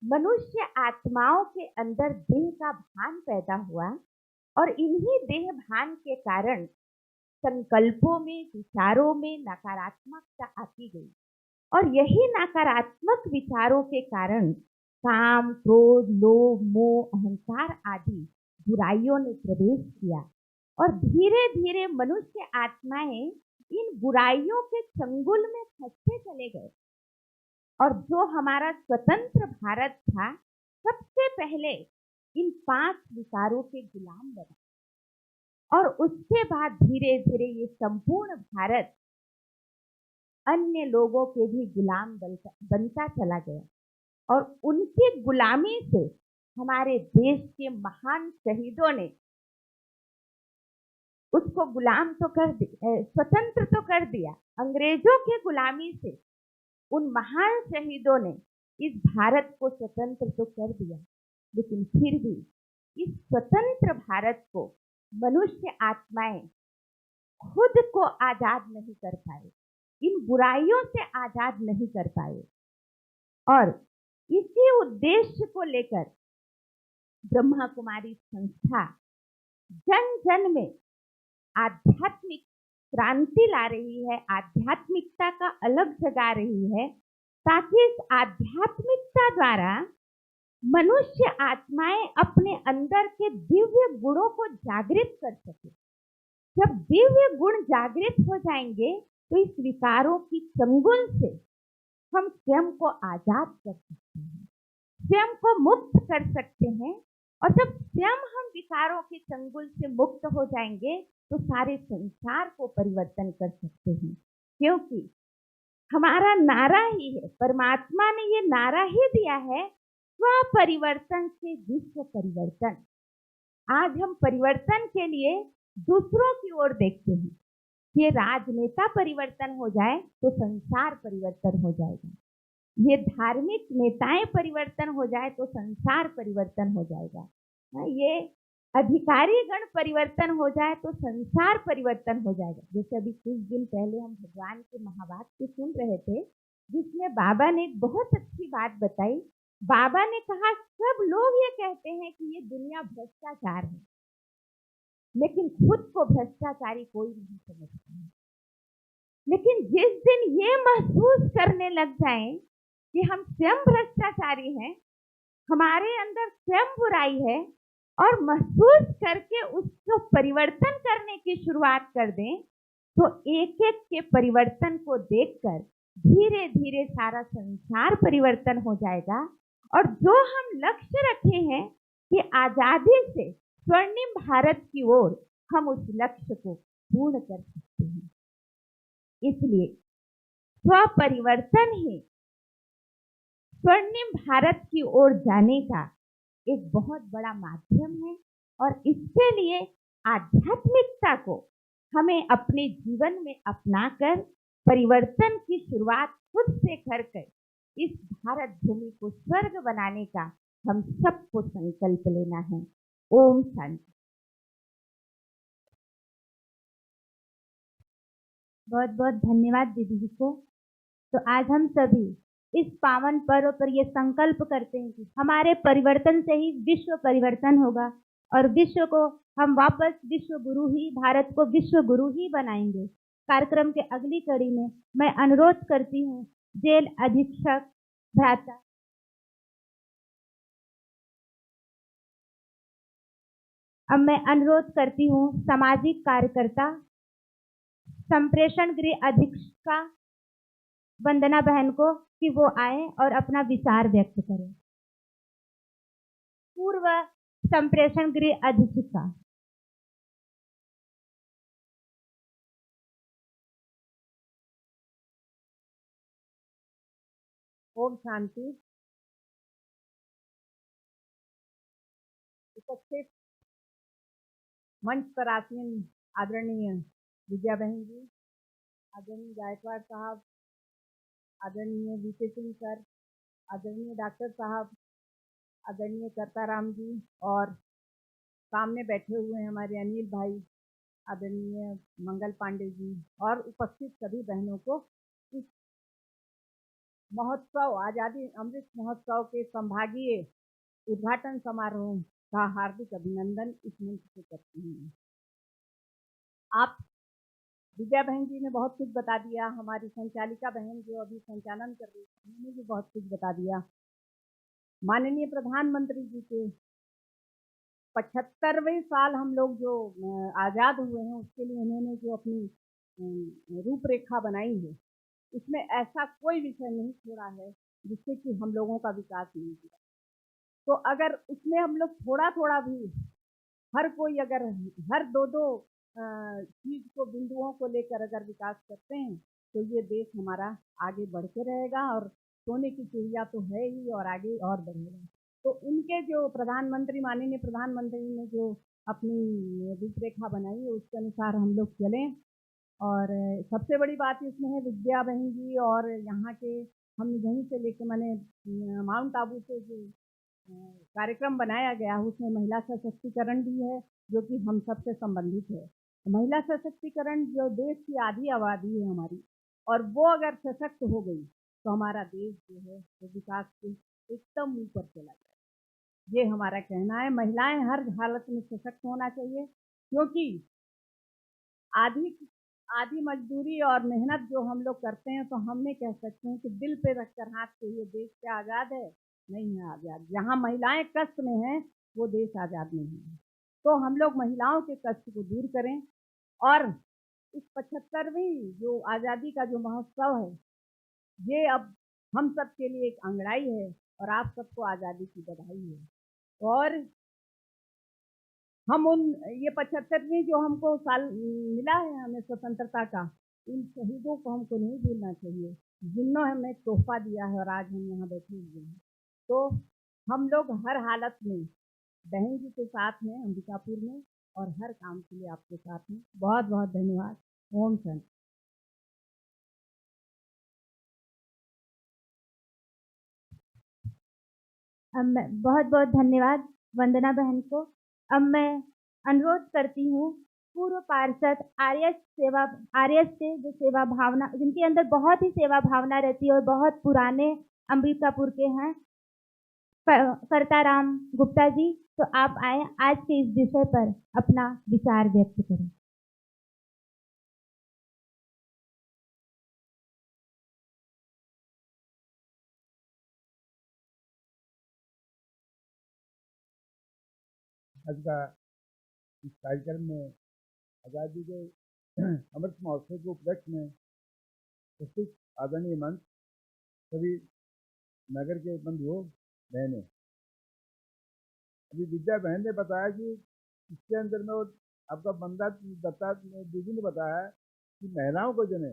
मनुष्य आत्माओं के अंदर देह का भान पैदा हुआ। और इन्हीं देह भान के कारण संकल्पों में, विचारों में नकारात्मकता आती गई। और यही नकारात्मक विचारों के कारण काम, क्रोध, लोभ, मोह, अहंकार आदि बुराइयों ने प्रवेश किया। और धीरे धीरे मनुष्य आत्माएं इन बुराइयों के चंगुल में फंसते चले गए। और जो हमारा स्वतंत्र भारत था, सबसे पहले इन 5 विकारों के गुलाम बना। और उसके बाद धीरे धीरे ये संपूर्ण भारत अन्य लोगों के भी गुलाम बनता चला गया। और उनकी गुलामी से हमारे देश के महान शहीदों ने उसको गुलाम तो कर दिया, स्वतंत्र तो कर दिया। अंग्रेजों के गुलामी से उन महान शहीदों ने इस भारत को स्वतंत्र तो कर दिया, लेकिन फिर भी इस स्वतंत्र भारत को मनुष्य आत्माएं खुद को आजाद नहीं कर पाए, इन बुराइयों से आजाद नहीं कर पाए। और इसी उद्देश्य को लेकर ब्रह्मा कुमारी संस्था जन जन में आध्यात्मिक क्रांति ला रही है, आध्यात्मिकता का अलग जगा रही है, ताकि इस आध्यात्मिकता द्वारा मनुष्य आत्माएं अपने अंदर के दिव्य गुणों को जागृत कर सके। जब दिव्य गुण जागृत हो जाएंगे तो इस विकारों की चंगुल से हम स्वयं को आजाद कर सकते हैं, स्वयं को मुक्त कर सकते हैं। और जब स्वयं हम विकारों के चंगुल से मुक्त हो जाएंगे तो सारे संसार को परिवर्तन कर सकते हैं। क्योंकि हमारा नारा ही है, परमात्मा ने ये नारा ही दिया है, स्व परिवर्तन से विश्व परिवर्तन। आज हम परिवर्तन के लिए दूसरों की ओर देखते हैं। ये राजनेता परिवर्तन हो जाए तो संसार परिवर्तन हो जाएगा, ये धार्मिक नेताएं परिवर्तन हो जाए तो संसार परिवर्तन हो जाएगा, ये अधिकारी गण परिवर्तन हो जाए तो संसार परिवर्तन हो जाएगा। जैसे अभी कुछ दिन पहले हम भगवान के महावाक्य सुन रहे थे, जिसमें बाबा ने एक बहुत अच्छी बात बताई। बाबा ने कहा, सब लोग ये कहते हैं कि ये दुनिया भ्रष्टाचार है, लेकिन खुद को भ्रष्टाचारी कोई नहीं समझता है। लेकिन जिस दिन ये महसूस करने लग जाएं कि हम स्वयं भ्रष्टाचारी हैं, हमारे अंदर स्वयं बुराई है, और महसूस करके उसको परिवर्तन करने की शुरुआत कर दें, तो एक एक के परिवर्तन को देखकर धीरे धीरे सारा संसार परिवर्तन हो जाएगा। और जो हम लक्ष्य रखे हैं कि आजादी से स्वर्णिम भारत की ओर, हम उस लक्ष्य को पूर्ण कर सकते हैं। इसलिए स्वपरिवर्तन ही स्वर्णिम भारत की ओर जाने का एक बहुत बड़ा माध्यम है। और इसके लिए आध्यात्मिकता को हमें अपने जीवन में अपनाकर परिवर्तन की शुरुआत खुद से करके इस भारत भूमि को स्वर्ग बनाने का हम सबको संकल्प लेना है। ओम शांति। बहुत बहुत धन्यवाद दीदी जी को। तो आज हम सभी इस पावन पर्व पर यह संकल्प करते हैं कि हमारे परिवर्तन से ही विश्व परिवर्तन होगा और विश्व को हम वापस विश्व गुरु ही, भारत को विश्व गुरु ही बनाएंगे। कार्यक्रम के अगली कड़ी में मैं अनुरोध करती हूँ जेल अधीक्षक भ्राता अब मैं अनुरोध करती हूँ सामाजिक कार्यकर्ता संप्रेषण गृह अधीक्षिका वंदना बहन को कि वो आए और अपना विचार व्यक्त करें। पूर्व संप्रेषण गृह अधीक्षिका। ओम शांति। उपस्थित मंच पर आसीन आदरणीय विद्या बहन जी, आदरणीय गायकवाड़ साहब, आदरणीय वीके सिंह सर, आदरणीय डॉक्टर साहब, आदरणीय करताराम जी और सामने बैठे हुए हैं हमारे अनिल भाई, आदरणीय मंगल पांडे जी और उपस्थित सभी बहनों को इस महोत्सव आज़ादी अमृत महोत्सव के संभागीय उद्घाटन समारोह का हार्दिक अभिनंदन इस मंच से करती हूँ। आप विद्या बहन जी ने बहुत कुछ बता दिया, हमारी संचालिका बहन जो अभी संचालन कर रही थी उन्होंने भी बहुत कुछ बता दिया। माननीय प्रधानमंत्री जी के 75वें साल हम लोग जो आज़ाद हुए हैं उसके लिए उन्होंने जो अपनी रूपरेखा बनाई है उसमें ऐसा कोई विषय नहीं छोड़ा है जिससे कि हम लोगों का विकास नहीं किया। तो अगर उसमें हम लोग थोड़ा थोड़ा भी हर कोई अगर हर दो चीज को बिंदुओं को लेकर अगर विकास करते हैं तो ये देश हमारा आगे बढ़ते रहेगा और सोने की चिड़िया तो है ही और आगे और बढ़ेगा। तो उनके जो प्रधानमंत्री माननीय प्रधानमंत्री ने जो अपनी रूपरेखा बनाई है उसके अनुसार हम लोग चलें। और सबसे बड़ी बात इसमें है विद्या बहन जी और यहाँ के हम यहीं से लेके मैंने माउंट आबू से जो कार्यक्रम बनाया गया उसमें महिला सशक्तिकरण भी है जो कि हम सबसे संबंधित है। महिला सशक्तिकरण जो देश की आधी आबादी है हमारी और वो अगर सशक्त हो गई तो हमारा देश जो है वो विकास के एकदम ऊपर चला जाए। ये हमारा कहना है। महिलाएं हर हालत में सशक्त होना चाहिए क्योंकि आधी मजदूरी और मेहनत जो हम लोग करते हैं तो हम नहीं कह सकते हैं कि दिल पे रखकर हाथ के ये देश क्या आज़ाद है, नहीं है आज़ाद। जहाँ महिलाएं कष्ट में हैं वो देश आज़ाद नहीं है। तो हम लोग महिलाओं के कष्ट को दूर करें और इस 75वीं जो आज़ादी का जो महोत्सव है ये अब हम सब के लिए एक अंगड़ाई है और आप सबको आज़ादी की बधाई है। और हम उन ये 75वीं जो हमको साल मिला है हमें स्वतंत्रता का, इन शहीदों को हमको नहीं भूलना चाहिए जिन्होंने हमें तोहफा दिया है और आज हम यहाँ बैठे हुए हैं। तो हम लोग हर हालत में बहन जी के साथ हैं अंबिकापुर में और हर काम के लिए आपके साथ हैं। बहुत बहुत धन्यवाद। ओम शांति। अब मैं बहुत बहुत धन्यवाद वंदना बहन को। अब मैं अनुरोध करती हूँ पूर्व पार्षद आर्यस से जो सेवा भावना जिनके अंदर बहुत ही सेवा भावना रहती है और बहुत पुराने अंबिकापुर के हैं करताराम गुप्ता जी, तो आप आए आज के इस विषय पर अपना विचार व्यक्त करें। आज का इस कार्यक्रम में आज़ादी के अमृत महोत्सव के उपलक्ष्य में उपस्थित आदरणीय मंच, सभी नगर के बंधुओं बहनें, अभी विद्या बहन ने बताया कि इसके अंदर में आपका बंदा दीदी ने बताया कि महिलाओं को जो है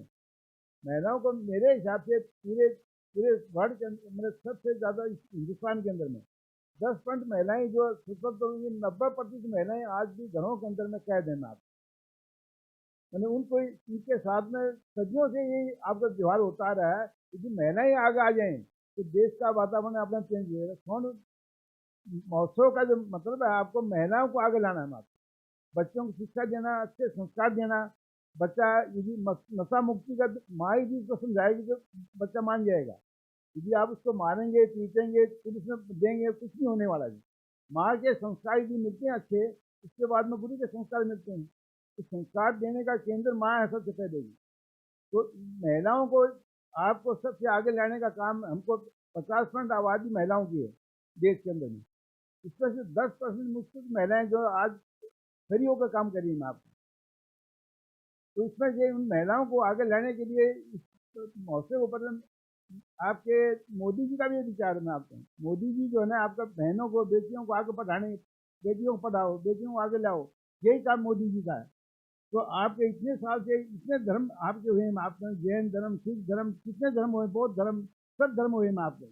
महिलाओं को मेरे हिसाब से पूरे वर्ल्ड के अंदर मतलब सबसे ज़्यादा हिंदुस्तान के अंदर में 10% महिलाएं जो स्वतंत्र 90% महिलाएं आज भी घरों के अंदर में कैद हैं। मैंने उनको इनके साथ में सदियों से ये आपका त्यौहार होता रहा है। यदि महिलाएं आगे आ जाएं तो देश का वातावरण अपना चेंज हो जाएगा। कौन महोत्सव का जो मतलब है, आपको महिलाओं को आगे लाना है। आपको बच्चों को शिक्षा देना, अच्छे संस्कार देना। बच्चा यदि नशा मुक्ति का माँ यदि उसको समझाएगी तो बच्चा मान जाएगा। यदि आप उसको मारेंगे, पीटेंगे, पुलिस में देंगे, कुछ नहीं होने वाला जी। माँ के संस्कार यदि मिलते हैं अच्छे, उसके बाद में गुरु के संस्कार मिलते हैं। तो संस्कार देने का केंद्र माँ है सबसे पहले जी। तो महिलाओं को आपको सबसे आगे लाने का काम हमको 50% आबादी महिलाओं की है देश के अंदर में। इसमें से 10% मुश्किल महिलाएं जो आज खड़ी होकर काम कर रही हैं आपको। तो इसमें ये उन महिलाओं को आगे लाने के लिए इस महोत्सव पर आपके मोदी जी का भी विचार है। आपको मोदी जी जो है ना, आपका बहनों को, बेटियों को आगे बढ़ाने, बेटियों को पढ़ाओ, बेटियों को आगे लाओ, यही काम मोदी जी का है। तो आपके इतने साल से इतने धर्म आपके हुए हैं, आपने जैन धर्म, सिख धर्म, कितने धर्म हुए, बौद्ध धर्म, सब धर्म हुए हैं आपके।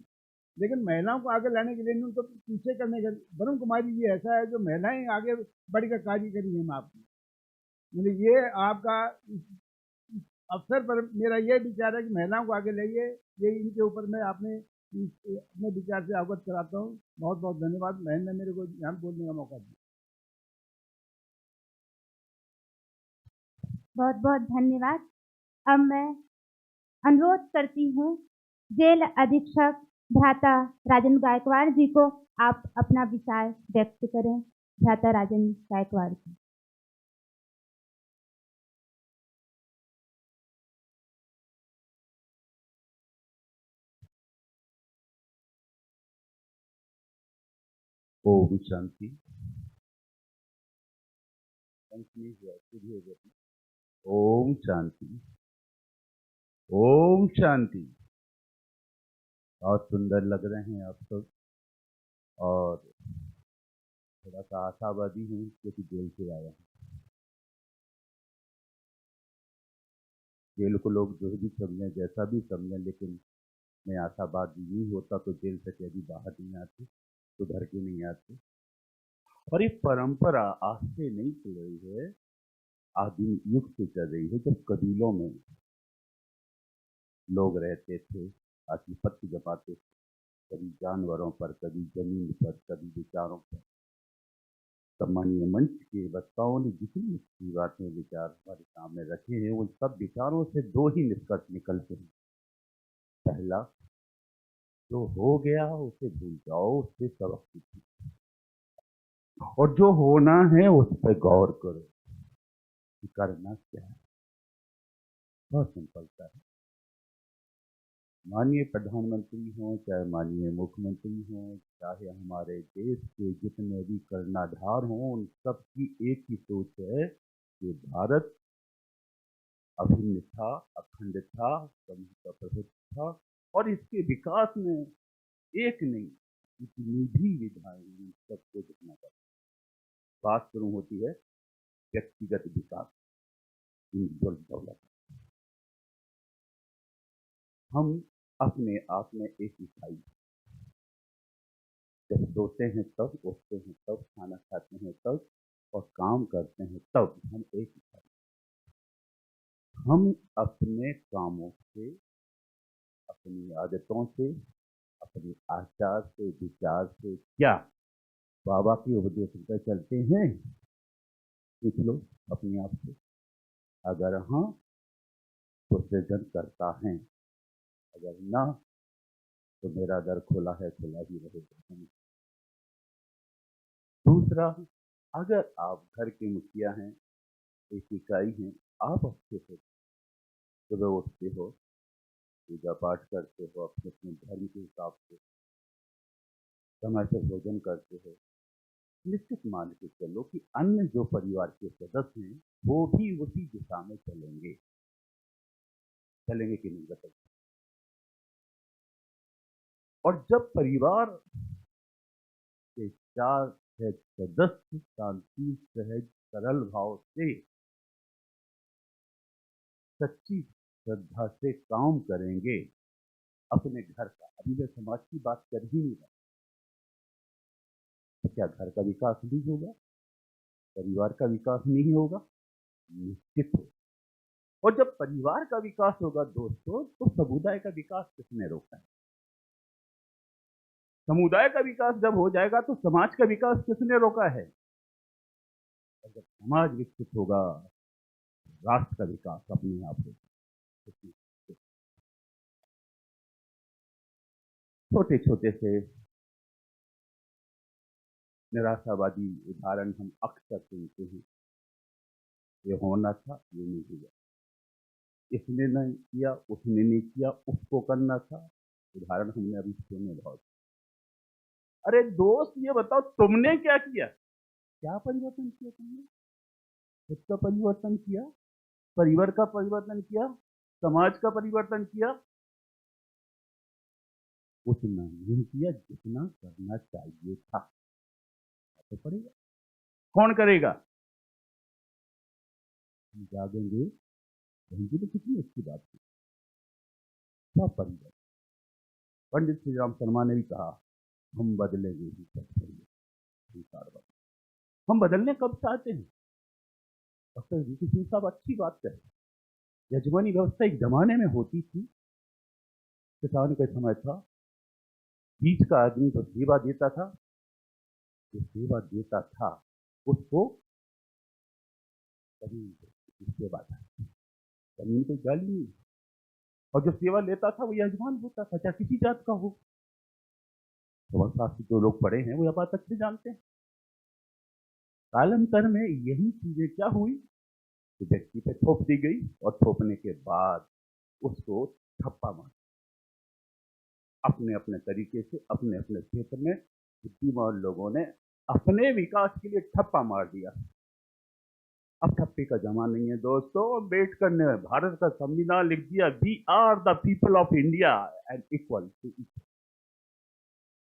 लेकिन महिलाओं को आगे लाने के लिए उनको पीछे करने का, वरुण कुमारी जी ऐसा है जो महिलाएं आगे बढ़कर कार्य करी है आपकी। मतलब ये आपका अवसर पर मेरा ये विचार है कि महिलाओं को आगे लाइए। ये इनके ऊपर मैं अपने विचार से अवगत कराता हूँ। बहुत बहुत धन्यवाद। बहन ने मेरे को यहाँ बोलने का मौका दिया। बहुत बहुत धन्यवाद। अब मैं अनुरोध करती हूँ जेल अधीक्षक भ्राता राजेंद्र गायकवाड़ जी को, आप अपना विचार व्यक्त करें। भ्राता राजेंद्र गायकवाड़ जी। ओम शांति। ओम शांति। ओम शांति। बहुत सुंदर लग रहे हैं आप सब, और थोड़ा सा आशावादी हूँ क्योंकि जेल से आया हूँ। जेल को लोग जो भी समझें, जैसा भी समझें, लेकिन मैं आशावादी नहीं होता तो जेल से कैदी बाहर नहीं आते, सुधर के नहीं आते। और ये परंपरा आज से नहीं चल रही है, आदिम युग से चल रही है। जब कबीलों में लोग रहते थे, आधिपत्य जमाते थे, कभी जानवरों पर, कभी जमीन पर, कभी विचारों पर। सम्मानीय मंच के वक्ताओं ने जितनी अच्छी बातें, विचार हमारे सामने रखे हैं, उन सब विचारों से दो ही निष्कर्ष निकलते हैं। पहला, जो हो गया उसे भूल जाओ, उससे सबक सीखो, और जो होना है उस पर गौर करो कि करना क्या है। बहुत सिंपल सा है। माननीय प्रधानमंत्री हों, चाहे माननीय मुख्यमंत्री हों, चाहे हमारे देश के जितने भी कर्णधार हों, उन सब की एक ही सोच है कि भारत अभिन्न था, अखंड था, समूह प्रभुत्व था, और इसके विकास में एक नहीं, जितनी भी विधाएं सबको जितना कर। बात शुरू होती है व्यक्तिगत विकास, इंडिविजुअल डेवलपमेंट। हम अपने आप में एक इकाई, जब सोते हैं तब, उठते हैं तब, खाना खाते हैं तब, और काम करते हैं तब, हम एक इकाई। हम अपने कामों से, अपनी आदतों से, अपने आचार से, विचार से क्या बाबा के उपदेश पर चलते हैं? पूछ लो अपने आप से। अगर हाँ तो सृजन करता है, अगर ना तो मेरा दर खुला है, खुला ही रहेगा। दूसरा, अगर आप घर के मुखिया हैं, एक इकाई हैं, आप अच्छे से सुबह उठते हो, पूजा पाठ करते हो, अपने अपने धर्म के हिसाब से समय से भोजन करते हो, निश्चित मान के चलो कि अन्य जो परिवार के सदस्य हैं वो भी उसी दिशा में चलेंगे। चलेंगे कि नहीं बताइए? और जब परिवार के 4 सदस्य शांति, सहज, सरल भाव से, सच्ची श्रद्धा से काम करेंगे अपने घर का, अभी मैं समाज की बात कर ही नहीं रहा, तो क्या घर का विकास नहीं होगा? परिवार का विकास नहीं होगा? निश्चित हो। और जब परिवार का विकास होगा दोस्तों, तो समुदाय का विकास किसने रोका है? समुदाय का विकास जब हो जाएगा तो समाज का विकास किसने रोका है? और जब समाज विकसित होगा, राष्ट्र का विकास अपने आप होगा। छोटे छोटे से निराशावादी उदाहरण हम अक्सर सुनते हैं, ये होना था, ये नहीं हुआ, इसने नहीं किया, उसने नहीं किया, उसको करना था। उदाहरण हमने अभी सुने बहुत। अरे दोस्त, ये बताओ तुमने क्या किया? क्या परिवर्तन किया तुमने? खुद का परिवर्तन किया, परिवार का परिवर्तन किया, समाज का परिवर्तन किया? उतना नहीं किया जितना करना चाहिए था। तो पड़ेगा, कौन करेगा? हम जागेंगे। बहन जी ने कितनी अच्छी बात की, सब परिवर्तन। पंडित श्री राम शर्मा ने भी कहा, हम बदलेंगे ही सब परिवर्तन। हम बदलने कब चाहते हैं? डॉक्टर वीपी सिंह साहब अच्छी बात कहे। यजमानी व्यवस्था एक जमाने में होती थी, किसान का समय था, बीच का आदमी जो सेवा देता था, जो सेवा देता था उसको जमीन की सेवा था, जमीन कोई गाली नहीं। और जो सेवा लेता था वो यजमान होता था, चाहे किसी जात का हो। समाजशास्त्री जो लोग पढ़े हैं वो यह बात अच्छे जानते हैं। कालांतर में यही चीजें क्या हुई कि व्यक्ति पे थोप दी गई, और थोपने के बाद उसको ठप्पा मार, अपने अपने तरीके से अपने अपने क्षेत्र में बुद्धिमान लोगों ने अपने विकास के लिए ठप्पा मार दिया। अब ठप्पे का जमाना नहीं है दोस्तों। अम्बेडकर ने भारत का संविधान लिख दिया, we are the people of India and equal to equal.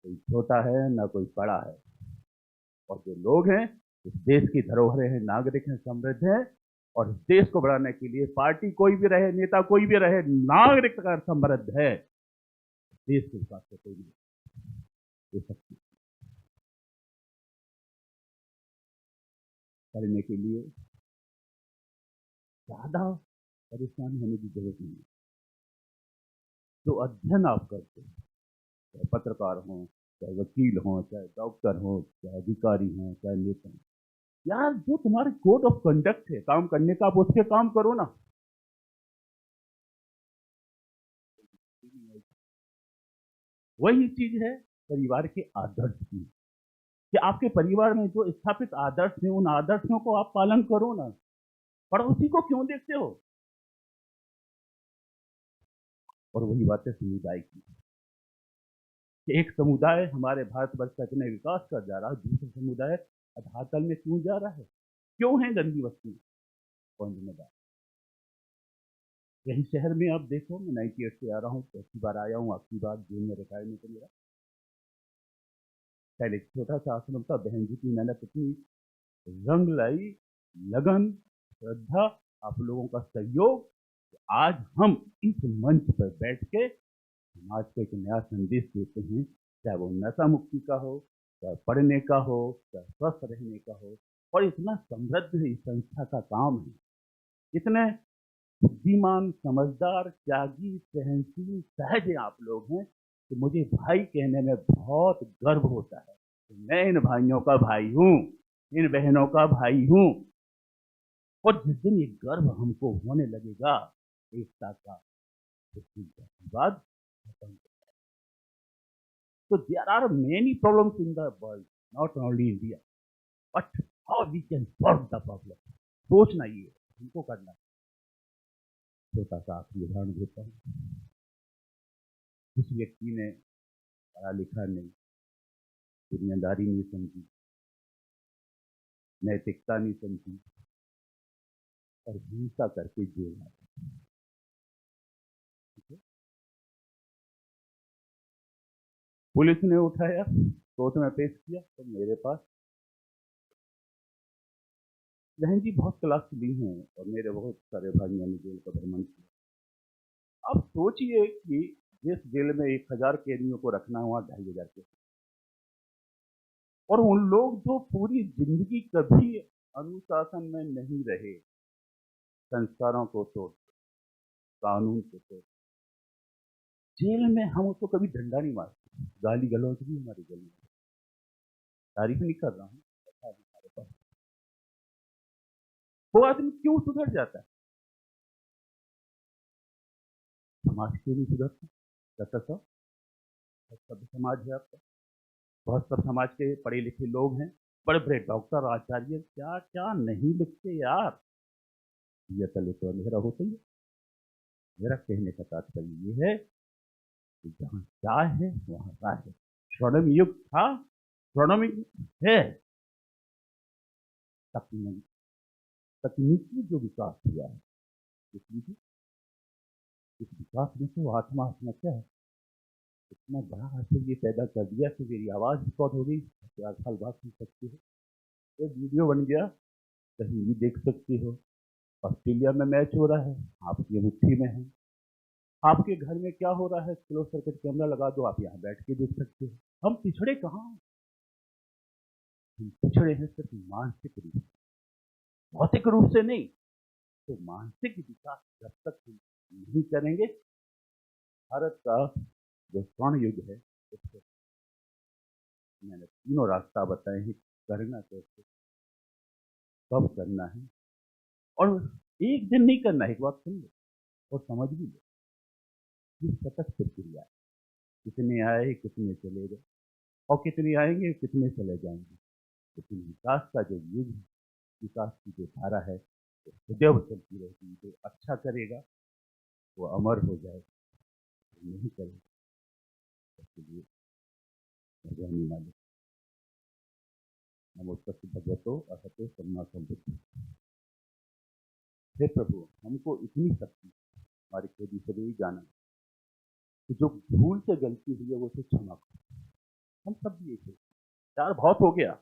कोई छोटा है ना कोई बड़ा है, और जो लोग हैं इस देश की धरोहरें हैं, नागरिक हैं, समृद्ध हैं। और इस देश को बढ़ाने के लिए पार्टी कोई भी रहे, नेता कोई भी रहे, नागरिक अगर समृद्ध है, देश के विकास से कोई नहीं दे सकती। करने के लिए ज्यादा परेशान होने की जरूरत नहीं है। जो अध्ययन आप करते हैं, चाहे पत्रकार हों, चाहे वकील हों, चाहे डॉक्टर हों, चाहे अधिकारी हों, चाहे नेता हों, यार जो तुम्हारे कोड ऑफ कंडक्ट है काम करने का, आप उस पर काम करो ना। वही चीज है परिवार के आदर्श की, कि आपके परिवार में जो स्थापित आदर्श हैं, उन आदर्शों को आप पालन करो ना। पड़ोसी को क्यों देखते हो? और वही बात है समुदाय की, कि एक समुदाय हमारे भारतवर्ष का इतने विकास कर जा रहा है, दूसरा समुदाय अधरातल में क्यों जा रहा है? क्यों है गंदी वस्तु? कौन जिम्मेदार? यही शहर में आप देखो, मैं 98 से आ रहा हूँ, पहली बार आया हूँ, आखिरी बार जून में रिटायरमेंट है मेरा। पहले एक छोटा सा आश्रम था, बहन जी की मेहनत इतनी रंग लाई, लगन, श्रद्धा, आप लोगों का सहयोग, आज हम इस मंच पर बैठ के समाज को एक नया संदेश देते हैं, चाहे वो नशा मुक्ति का हो, चाहे पढ़ने का हो, चाहे स्वस्थ रहने का हो। और इतना समृद्ध इस संस्था का काम है, इतने बुद्धिमान, समझदार, त्यागी, सहनशील, सहज आप लोग हैं कि मुझे भाई कहने में बहुत गर्व होता है। मैं इन भाइयों का भाई हूँ, इन बहनों का भाई हूँ। और जिस दिन ये गर्व हमको होने लगेगा एकता का, उस दिन के बाद खत्म। So there are many problems in the world, not only India, but how we can solve the problem. सोचना ये हमको करना। छोटा सा आखिरी उदाहरण देता हूँ। जिस व्यक्ति ने पढ़ा लिखा नहीं, दुनियादारी नहीं समझी, नैतिकता नहीं समझी, और हिंसा करके जेल आ गया, पुलिस ने उठाया, कोर्ट में पेश किया, तो मेरे पास बहन जी बहुत क्लास ली हैं, और मेरे बहुत सारे भाइयों ने जेल का भ्रमण किया। अब सोचिए कि जिस जेल में 1000 कैदियों को रखना, वहां 2500 के, और उन लोग जो पूरी जिंदगी कभी अनुशासन में नहीं रहे, संस्कारों को तोड़ कानून के तहत। जेल में हम उसको कभी डंडा नहीं मारते, गाली गलौज भी हमारी गली में, तारीफ नहीं कर रहा हूँ, ऐसा है हमारे पास। वो आदमी क्यों सुधर जाता है? समाज क्यों नहीं सुधरता? डॉक्टर साहब, सभ्य समाज है आपका, बहुत सब समाज के पढ़े लिखे लोग हैं, बड़े बड़े डॉक्टर आचार्य क्या क्या नहीं लिखते यार। ये तले तो अंधेरा होता ही है। मेरा कहने का तात्पर्य ये है कि जहाँ चाय है वहाँ राह है। स्वर्णिम युग था, स्वर्णिम युग है। तकनीकी जो विकास हुआ है, इस विकास में तो आत्मा क्या है, इतना बड़ा असर ये पैदा कर दिया कि मेरी आवाज रिकॉर्ड हो गई, 4 साल बाद सुन सकते हो, एक वीडियो बन गया, कहीं भी देख सकते हो। ऑस्ट्रेलिया में मैच हो रहा है, आपकी मुट्ठी में है। आपके घर में क्या हो रहा है, क्लोज सर्किट कैमरा लगा दो, आप यहाँ बैठ के देख सकते हो। हम पिछड़े कहाँ हैं? हम पिछड़े हैं सिर्फ मानसिक रूप से, भौतिक रूप से नहीं। तो मानसिक विकास जब तक हम नहीं करेंगे, भारत का जो स्वर्ण युग है उसको मैंने तीनों रास्ता बताए हैं, करना कैसे, कब करना है, और एक दिन नहीं करना है। एक बात सुन लो और समझ भी लो, ये सतत प्रक्रिया है। कितने आए, कितने चले गए, और कितने आएंगे, कितने चले जाएंगे। लेकिन विकास का जो युग है, विकास की जो धारा है, वो सदैव चलती रहेगी। जो अच्छा करेगा वो अमर हो जाएगा, जो नहीं करेगा उसके लिए रहने वाले। नमोस्तस्ते भगवतो अरहतो सम्मा संबुद्धो। हे प्रभु, हमको इतनी शक्ति हमारे खेदी से भी जाना कि जो भूल से गलती हुई है वो उसे क्षमा करो। हम सब भी ऐसे, यार बहुत हो गया।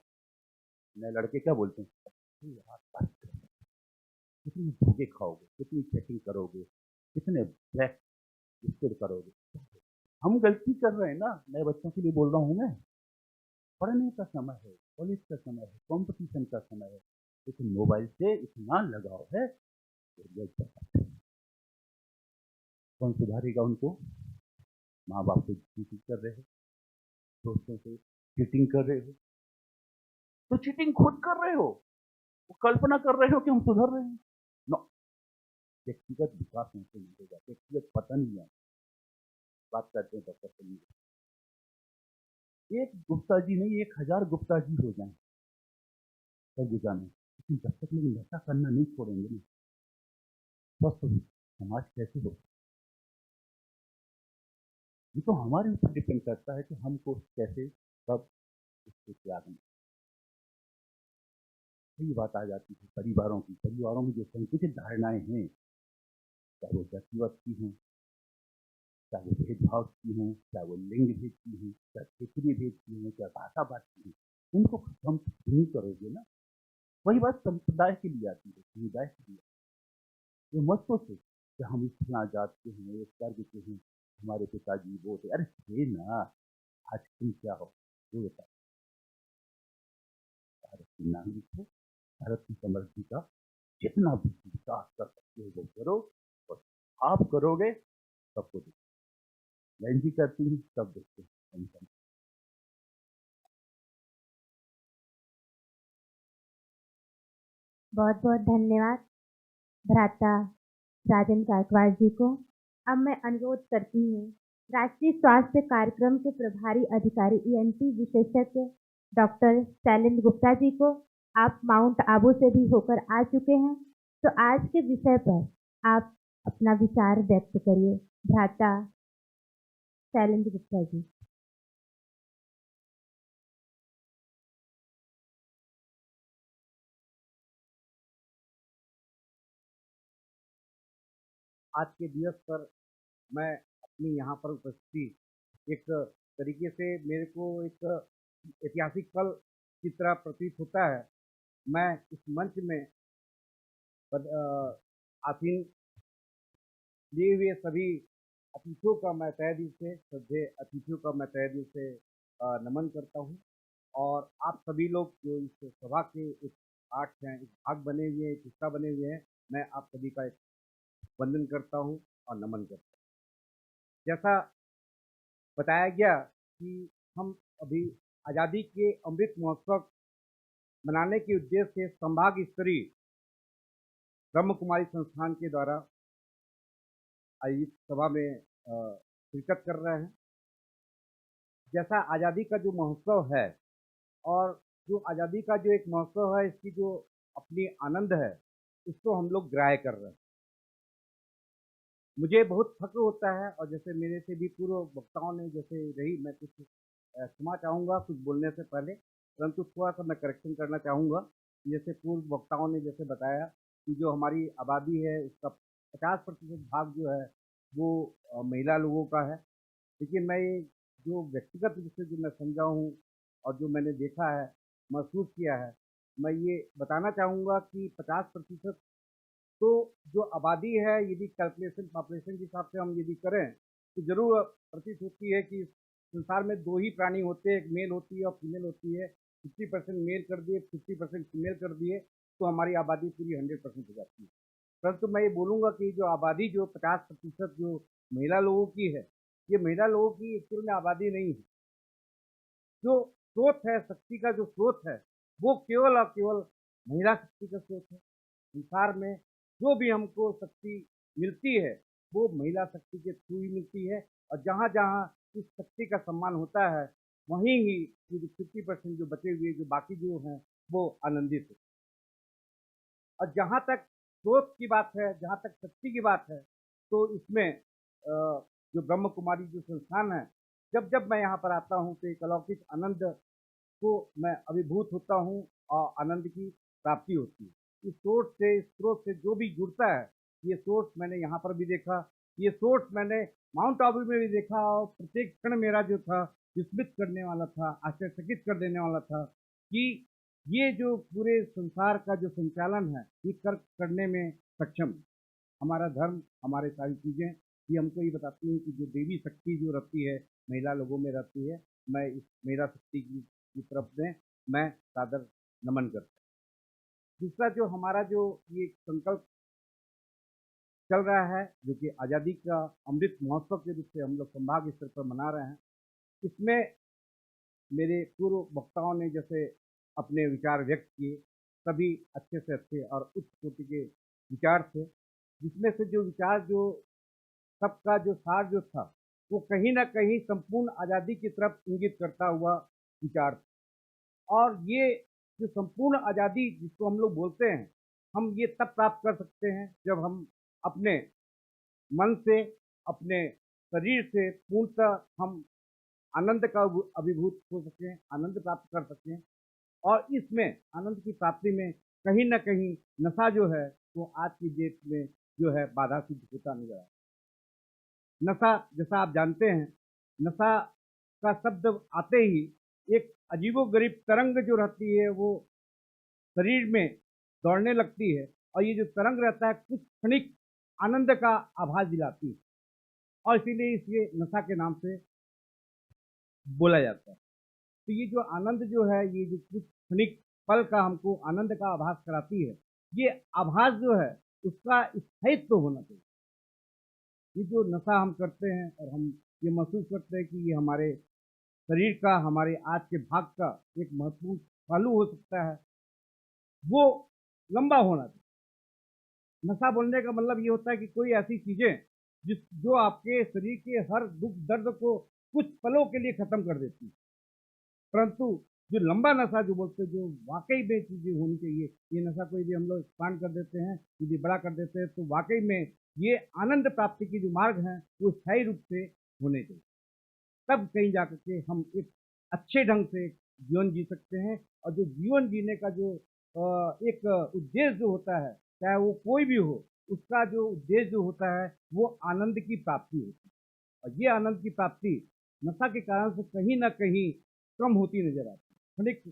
नए लड़के क्या बोलते हैं, यार बस कर, कितने धोखे खाओगे, कितनी चेकिंग करोगे, कितने ब्लैक बिस्किट करोगे। हम गलती कर रहे हैं ना, नए बच्चों के लिए बोल रहा हूँ मैं। पढ़ने का समय है, कॉलेज का समय है, कंपटीशन का समय है, लेकिन मोबाइल से इतना लगाव है, कौन सुधारेगा उनको? माँ बाप से चीटिंग कर रहे हो, दोस्तों से चीटिंग कर रहे हो, तो चीटिंग खुद कर रहे हो, वो कल्पना कर रहे हो कि हम सुधर रहे हैं। नो, व्यक्तिगत विकास उनसे मिलेगा, व्यक्तिगत पतन नहीं है। बात करते हैं डॉक्टर सलीम, एक गुप्ता जी नहीं, 1000 गुप्ता जी हो जाए सब गुजाने, लेकिन जब तक लोग नशा करना नहीं छोड़ेंगे ना, स्वस्थ समाज कैसे हो? ये तो हमारे ऊपर डिपेंड करता है कि हमको कैसे, कब, इससे त्याग में। यही बात आ जाती है परिवारों की। परिवारों में जो संकुचित धारणाएं हैं, चाहे वो जातिवाद की हों, चाहे वो भेदभाव की हों, चाहे वो लिंग भेद की हों, चाहे क्षेत्रीय भेद की हों, चाहे भाषावाद की हों, उनको खत्म नहीं करोगे ना। वही बात संप्रदाय के लिए आती है, समुदाय के लिए। ये मत सोचो कि हम इस फला जात के हैं, इस वर्ग के हैं, हमारे पिताजी वो थे। अरे थे ना, आज तुम क्या हो वो बता। भारत की नागरिक हो, भारत की समृद्धि का जितना भी विकास कर सकते हो वो करो, और आप करोगे सबको देखो। बहन जी करती हैं, सब देखते हैं। बहुत बहुत धन्यवाद भ्राता राजन गायकवाड़ जी को। अब मैं अनुरोध करती हूँ राष्ट्रीय स्वास्थ्य कार्यक्रम के प्रभारी अधिकारी ENT विशेषज्ञ डॉक्टर शैलेंद्र गुप्ता जी को। आप माउंट आबू से भी होकर आ चुके हैं, तो आज के विषय पर आप अपना विचार व्यक्त करिए। भ्राता शैलेंद्र गुप्ता जी। आज के दिवस पर मैं अपनी यहाँ पर उपस्थिति एक तरीके से मेरे को एक ऐतिहासिक पल की तरह प्रतीत होता है। मैं इस मंच में आसीन लिए हुए सभी अतिथियों का मैं तहे दिल से, श्रद्धेय अतिथियों का मैं तहे दिल से नमन करता हूँ। और आप सभी लोग जो इस सभा के एक पार्ट हैं, एक भाग बने हुए हैं, एक हिस्सा बने हुए हैं, मैं आप सभी का एक वंदन करता हूँ। और नमन करता हूँ। जैसा बताया गया कि हम अभी आज़ादी के अमृत महोत्सव मनाने के उद्देश्य से संभाग स्तरीय ब्रह्म कुमारी संस्थान के द्वारा आयोजित सभा में शिरकत कर रहे हैं। जैसा आज़ादी का जो महोत्सव है और जो आज़ादी का जो एक महोत्सव है, इसकी जो अपनी आनंद है, इसको हम लोग ग्राह्य कर रहे हैं। मुझे बहुत फक्र होता है, और जैसे मेरे से भी पूर्व वक्ताओं ने जैसे रही, मैं कुछ क्षमा चाहूँगा कुछ बोलने से पहले, परंतु थोड़ा सा मैं करेक्शन करना चाहूँगा। जैसे पूर्व वक्ताओं ने जैसे बताया कि जो हमारी आबादी है उसका 50% भाग जो है वो महिला लोगों का है। लेकिन मैं ये जो व्यक्तिगत रूप से जो मैं समझा हूँ और जो मैंने देखा है, महसूस किया है, मैं ये बताना चाहूँगा कि 50% तो जो आबादी है, यदि कैलकुलेशन पॉपुलेशन के हिसाब से हम यदि करें तो ज़रूर प्रतीत होती है कि संसार में 2 ही प्राणी होते हैं, एक मेल होती है और फीमेल होती है। 50% मेल कर दिए, 50% फीमेल कर दिए तो हमारी आबादी पूरी 100% हो जाती है। परंतु मैं ये बोलूँगा कि जो आबादी जो 50% जो महिला लोगों की है, ये महिला लोगों की एक्चुअल में आबादी नहीं है। जो स्रोत है, शक्ति का जो स्रोत है, वो केवल और केवल महिला शक्ति का स्रोत है। संसार में जो भी हमको शक्ति मिलती है, वो महिला शक्ति के थ्रू ही मिलती है, और जहाँ-जहाँ इस शक्ति का सम्मान होता है, वहीं ही ये जो 50% जो बचे हुए जो बाकी जो हैं, वो आनंदित हैं। और जहाँ तक स्रोत की बात है, जहाँ तक शक्ति की बात है, तो इसमें जो ब्रह्म कुमारी जो संस्थान है, जब मैं यहाँ पर आता हूँ तो एक अलौकिक आनंद को मैं अभिभूत होता हूँ और आनंद की प्राप्ति होती है। इस स्रोत से जो भी जुड़ता है, ये सोर्स मैंने यहाँ पर भी देखा, ये सोर्स मैंने माउंट आबू में भी देखा, और प्रत्येक क्षण मेरा जो था विस्मित करने वाला था, आश्चर्यचकित कर देने वाला था कि ये जो पूरे संसार का जो संचालन है, ये करने में सक्षम है। हमारा धर्म, हमारे सारी चीज़ें ये हमको ये बताती हैं कि जो देवी शक्ति जो रहती है, महिला लोगों में रहती है। मैं इस महिला शक्ति की तरफ में मैं सादर नमन करता हूँ। दूसरा जो हमारा जो ये संकल्प चल रहा है, जो कि आज़ादी का अमृत महोत्सव के रूप से हम लोग संभाग स्तर पर मना रहे हैं, इसमें मेरे पूर्व वक्ताओं ने जैसे अपने विचार व्यक्त किए, सभी अच्छे से अच्छे और उच्च कोटि के विचार थे, जिसमें से जो विचार जो सबका जो सार जो था, वो कहीं न कहीं संपूर्ण आज़ादी की तरफ इंगित करता हुआ विचार था। और ये जो संपूर्ण आज़ादी जिसको हम लोग बोलते हैं, हम ये तब प्राप्त कर सकते हैं जब हम अपने मन से, अपने शरीर से पूर्णतः हम आनंद का अभिभूत हो सकें, आनंद प्राप्त कर सकें। और इसमें आनंद की प्राप्ति में कहीं न कहीं नशा जो है, वो आज की डेट में जो है बाधा सिद्ध होता नज़र आता है। नशा, जैसा आप जानते हैं, नशा का शब्द आते ही एक अजीबोगरीब तरंग जो रहती है, वो शरीर में दौड़ने लगती है, और ये जो तरंग रहता है कुछ क्षणिक आनंद का आभास दिलाती है, और इसीलिए इसे नशा के नाम से बोला जाता है। तो ये जो आनंद जो है, ये जो कुछ क्षणिक पल का हमको आनंद का आभास कराती है, ये आभास जो है उसका स्थायित्व तो होना चाहिए। ये जो नशा हम करते हैं और हम ये महसूस करते हैं कि ये हमारे शरीर का, हमारे आज के भाग का एक महत्वपूर्ण पहलू हो सकता है, वो लंबा होना चाहिए। नशा बोलने का मतलब ये होता है कि कोई ऐसी चीज़ें जो आपके शरीर के हर दुख दर्द को कुछ पलों के लिए खत्म कर देती है। परंतु जो लंबा नशा जो बोलते हैं, जो वाकई में चीज़ें होनी चाहिए, ये नशा को यदि हम लोग एक्सपांड कर देते हैं, यदि बड़ा कर देते हैं, तो वाकई में ये आनंद प्राप्ति की जो मार्ग हैं, वो स्थायी रूप से होने चाहिए। तब कहीं जाकर के हम एक अच्छे ढंग से जीवन जी सकते हैं, और जो जीवन जीने का जो एक उद्देश्य जो होता है, चाहे वो कोई भी हो, उसका जो उद्देश्य जो होता है, वो आनंद की प्राप्ति होती है। और ये आनंद की प्राप्ति नशा के कारण से कहीं न कहीं कम होती नज़र आती है। क्षणिक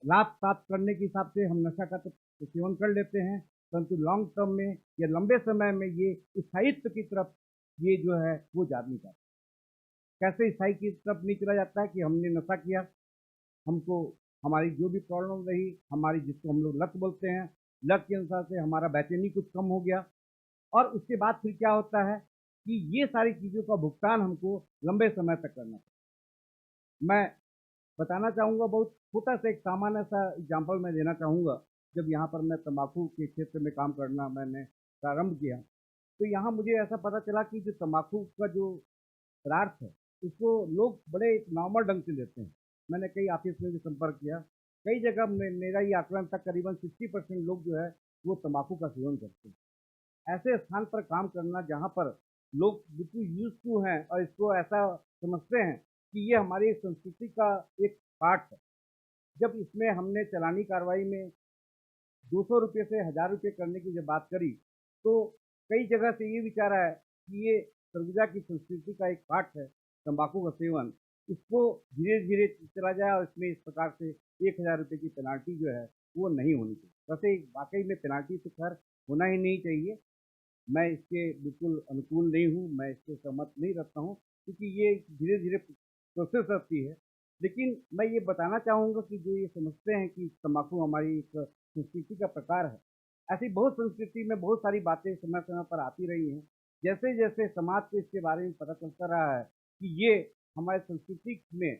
लाभ प्राप्त करने के हिसाब से हम नशा का तो सेवन कर लेते हैं, परंतु लॉन्ग टर्म में या लंबे समय में ये स्थायित्व की तरफ ये जो है वो जा नहीं पाता। कैसे स्थायी की तरफ नहीं चला जाता है कि हमने नशा किया, हमको हमारी जो भी प्रॉब्लम रही, हमारी जिसको हम लोग लत बोलते हैं, लत के अनुसार से हमारा बेचैनी कुछ कम हो गया, और उसके बाद फिर क्या होता है कि ये सारी चीज़ों का भुगतान हमको लंबे समय तक करना पड़ता। मैं बताना चाहूँगा, बहुत छोटा सा एक सामान्य सा एग्जाम्पल मैं देना चाहूँगा। जब यहाँ पर मैं तम्बाकू के क्षेत्र में काम करना मैंने प्रारंभ किया, तो यहाँ मुझे ऐसा पता चला कि जो तम्बाकू का जो पदार्थ है, उसको लोग बड़े एक नॉर्मल ढंग से लेते हैं। मैंने कई ऑफिस में भी संपर्क किया, कई जगह मेरा ये आकलन था करीबन 60% लोग जो है वो तम्बाकू का सेवन करते हैं। ऐसे स्थान पर काम करना जहाँ पर लोग बिल्कुल यूज टू हैं और इसको ऐसा समझते हैं कि ये हमारी संस्कृति का एक पार्ट है। जब इसमें हमने चलानी कार्रवाई में 200 रुपये से 1000 रुपये करने की जब बात करी, तो कई जगह से ये विचार आया कि ये सरगुजा की संस्कृति का एक पार्ट है तंबाकू का सेवन, इसको धीरे धीरे चला जाए और इसमें इस प्रकार से 1000 रुपये की पेनाल्टी जो है वो नहीं होनी चाहिए। वैसे वाकई में पेनाल्टी तो खैर होना ही नहीं चाहिए, मैं इसके बिल्कुल अनुकूल नहीं हूँ, मैं इससे सहमत नहीं रखता हूँ, क्योंकि ये धीरे धीरे प्रोसेस रहती है। लेकिन मैं ये बताना चाहूँगा कि जो ये समझते हैं कि तम्बाकू हमारी एक संस्कृति का प्रकार है, ऐसी बहुत संस्कृति में बहुत सारी बातें समय समय पर आती रही हैं। जैसे जैसे समाज को इसके बारे में पता चलता रहा है कि ये हमारे संस्कृति में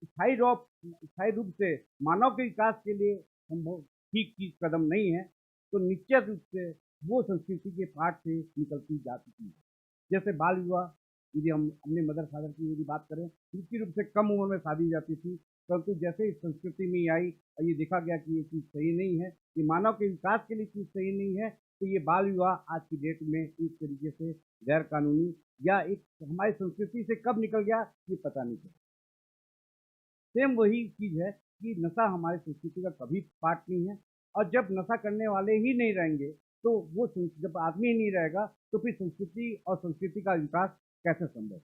स्थायी रूप से मानव के विकास के लिए हम बहुत ठीक चीज कदम नहीं है, तो निश्चित रूप से वो संस्कृति के पाठ से निकलती जा चुकी है। जैसे बाल विवाह, यदि हम अपने मदर फादर की यदि बात करें, निश्चित रूप से कम उम्र में शादी जाती थी, परंतु जैसे इस संस्कृति में आई और ये देखा गया कि ये चीज़ सही नहीं है, ये मानव के विकास के लिए चीज़ सही नहीं है, तो ये बाल विवाह आज की डेट में इस तरीके से गैर कानूनी या एक हमारी संस्कृति से कब निकल गया ये पता नहीं चला। सेम वही चीज़ है कि नशा हमारी संस्कृति का कभी पार्ट नहीं है, और जब नशा करने वाले ही नहीं रहेंगे, तो वो जब आदमी ही नहीं रहेगा, तो फिर संस्कृति और संस्कृति का विकास कैसे संभव है।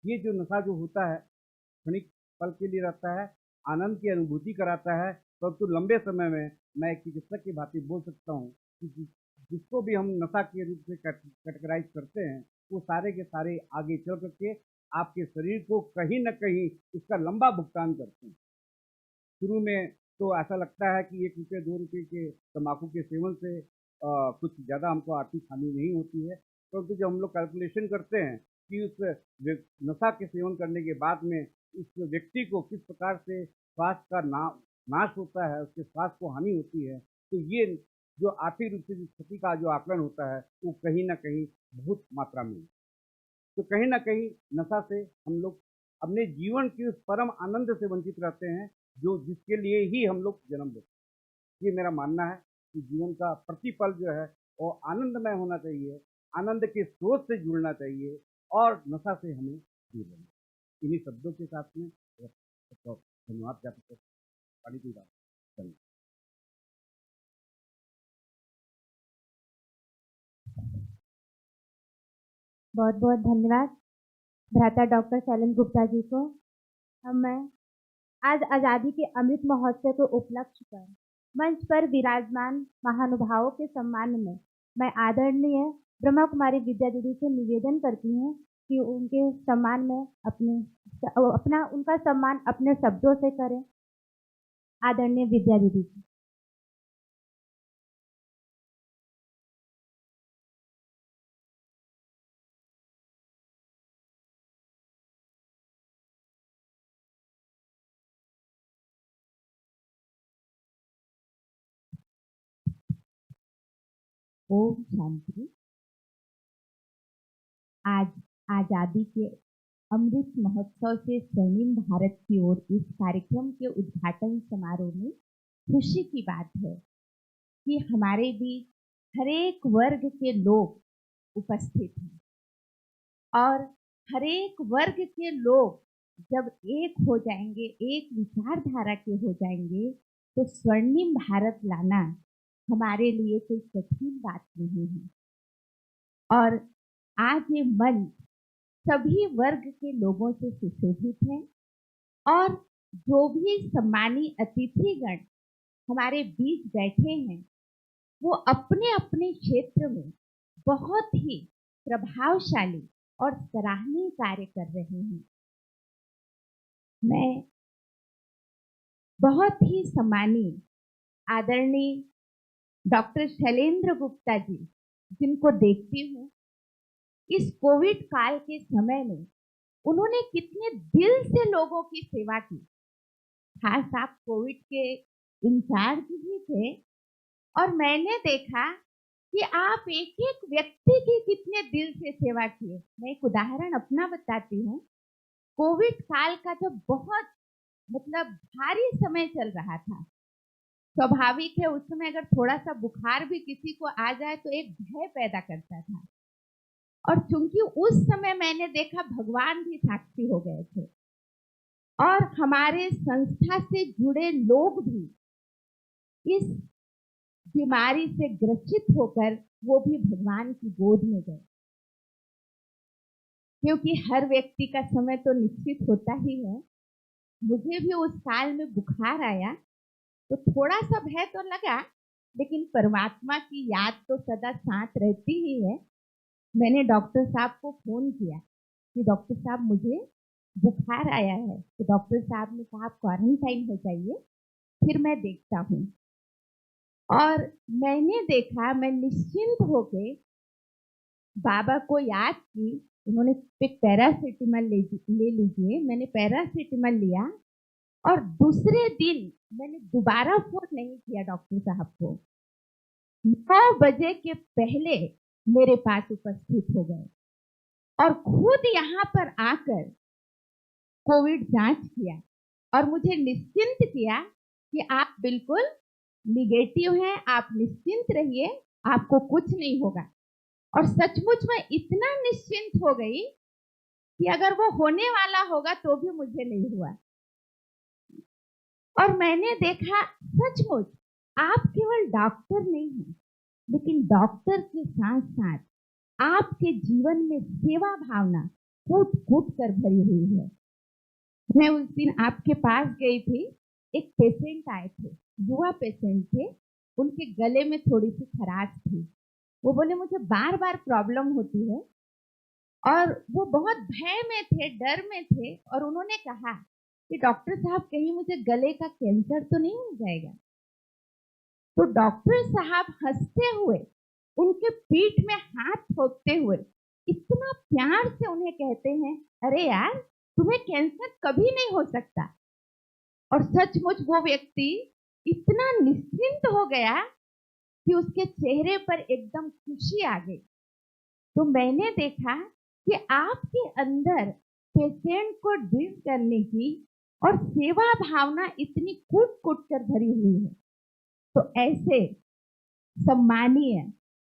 ये जो नशा जो होता है क्षणिक पल के लिए रहता है, आनंद की अनुभूति कराता है, परंतु लंबे समय में मैं एक चिकित्सक की भांति बोल सकता हूँ कि जिसको भी हम नशा के रूप से कैटेगराइज करते हैं, वो सारे के सारे आगे चल करके आपके शरीर को कहीं न कहीं इसका लंबा भुगतान करते हैं। शुरू में तो ऐसा लगता है कि 1 रुपये 2 रुपये के तम्बाकू के सेवन से कुछ ज़्यादा हमको आर्थिक हानि नहीं होती है, परंतु जब हम लोग कैलकुलेशन करते हैं कि उस नशा के सेवन करने के बाद में उस व्यक्ति को किस प्रकार से स्वास्थ्य का नाश होता है, उसके स्वास्थ्य को हानि होती है, तो ये जो आर्थिक रूप से जिस क्षति का जो आकलन होता है वो कहीं न कहीं बहुत मात्रा में है। तो कहीं न कहीं नशा से हम लोग अपने जीवन के उस परम आनंद से वंचित रहते हैं जो जिसके लिए ही हम लोग जन्म लेते हैं। ये मेरा मानना है कि जीवन का प्रतिपल जो है वो आनंदमय होना चाहिए, आनंद के स्रोत से जुड़ना चाहिए और नशा से हमें दूर रहना। इन्हीं शब्दों के साथ में धन्यवाद ज्ञापित करता हूँ। बहुत बहुत धन्यवाद भ्राता डॉक्टर शैलेंद्र गुप्ता जी को। मैं आज आज़ादी के अमृत महोत्सव को उपलक्ष्य कर मंच पर विराजमान महानुभावों के सम्मान में मैं आदरणीय ब्रह्मा कुमारी विद्या दीदी से निवेदन करती हूँ कि उनके सम्मान में उनका सम्मान अपने शब्दों से करें। आदरणीय विद्या दीदी जी। ओम शांति। आज आजादी के अमृत महोत्सव से स्वर्णिम भारत की ओर इस कार्यक्रम के उद्घाटन समारोह में खुशी की बात है कि हमारे बीच हरेक वर्ग के लोग उपस्थित हैं और हरेक वर्ग के लोग जब एक हो जाएंगे, एक विचारधारा के हो जाएंगे, तो स्वर्णिम भारत लाना हमारे लिए कोई कठिन बात नहीं है। और आज ये मंच सभी वर्ग के लोगों से सुशोभित है और जो भी सम्मानी अतिथिगण हमारे बीच बैठे हैं वो अपने अपने क्षेत्र में बहुत ही प्रभावशाली और सराहनीय कार्य कर रहे हैं। मैं बहुत ही सम्मानीय आदरणीय डॉक्टर शैलेंद्र गुप्ता जी जिनको देखती हूँ इस कोविड काल के समय में उन्होंने कितने दिल से लोगों की सेवा की। खास आप कोविड के इंचार्ज भी थे और मैंने देखा कि आप एक एक व्यक्ति की कितने दिल से सेवा किए। मैं एक उदाहरण अपना बताती हूँ। कोविड काल का जब बहुत भारी समय चल रहा था, स्वाभाविक है उस समय अगर थोड़ा सा बुखार भी किसी को आ जाए तो एक भय पैदा करता था। और चूंकि उस समय मैंने देखा भगवान भी साक्षी हो गए थे और हमारे संस्था से जुड़े लोग भी इस बीमारी से ग्रसित होकर वो भी भगवान की गोद में गए। क्योंकि हर व्यक्ति का समय तो निश्चित होता ही है। मुझे भी उस साल में बुखार आया तो थोड़ा सा भय तो लगा, लेकिन परमात्मा की याद तो सदा साथ रहती ही है। मैंने डॉक्टर साहब को फोन किया कि डॉक्टर साहब मुझे बुखार आया है। तो डॉक्टर साहब ने कहा आप क्वारंटाइन हो जाइए, फिर मैं देखता हूँ। और मैंने देखा, मैं निश्चिंत होके बाबा को याद की। उन्होंने एक पैरासिटामोल ले लीजिए, मैंने पैरासिटामोल लिया और दूसरे दिन मैंने दोबारा फोन नहीं किया डॉक्टर साहब को। 9 बजे के पहले मेरे पास उपस्थित हो गए और खुद यहाँ पर आकर कोविड जांच किया और मुझे निश्चिंत किया कि आप बिल्कुल निगेटिव हैं, आप निश्चिंत रहिए, आपको कुछ नहीं होगा। और सचमुच में इतना निश्चिंत हो गई कि अगर वो होने वाला होगा तो भी मुझे नहीं हुआ। और मैंने देखा सचमुच आप केवल डॉक्टर नहीं हैं, लेकिन डॉक्टर के साथ साथ आपके जीवन में सेवा भावना कूट कूट कर भरी हुई है। मैं उस दिन आपके पास गई थी, एक पेशेंट आए थे, युवा पेशेंट थे, उनके गले में थोड़ी सी खराश थी। वो बोले मुझे बार बार प्रॉब्लम होती है और वो बहुत भय में थे, डर में थे और उन्होंने कहा कि डॉक्टर साहब कहीं मुझे गले का कैंसर तो नहीं हो जाएगा। तो डॉक्टर साहब हंसते हुए उनके पीठ में हाथ ठोकते हुए इतना प्यार से उन्हें कहते हैं, अरे यार तुम्हें कैंसर कभी नहीं हो सकता। और सचमुच वो व्यक्ति इतना निश्चिंत हो गया कि उसके चेहरे पर एकदम खुशी आ गई। तो मैंने देखा कि आपके अंदर पेशेंट को डील करने की और सेवा भावना इतनी कूट कूट कर भरी हुई है। तो ऐसे सम्मानीय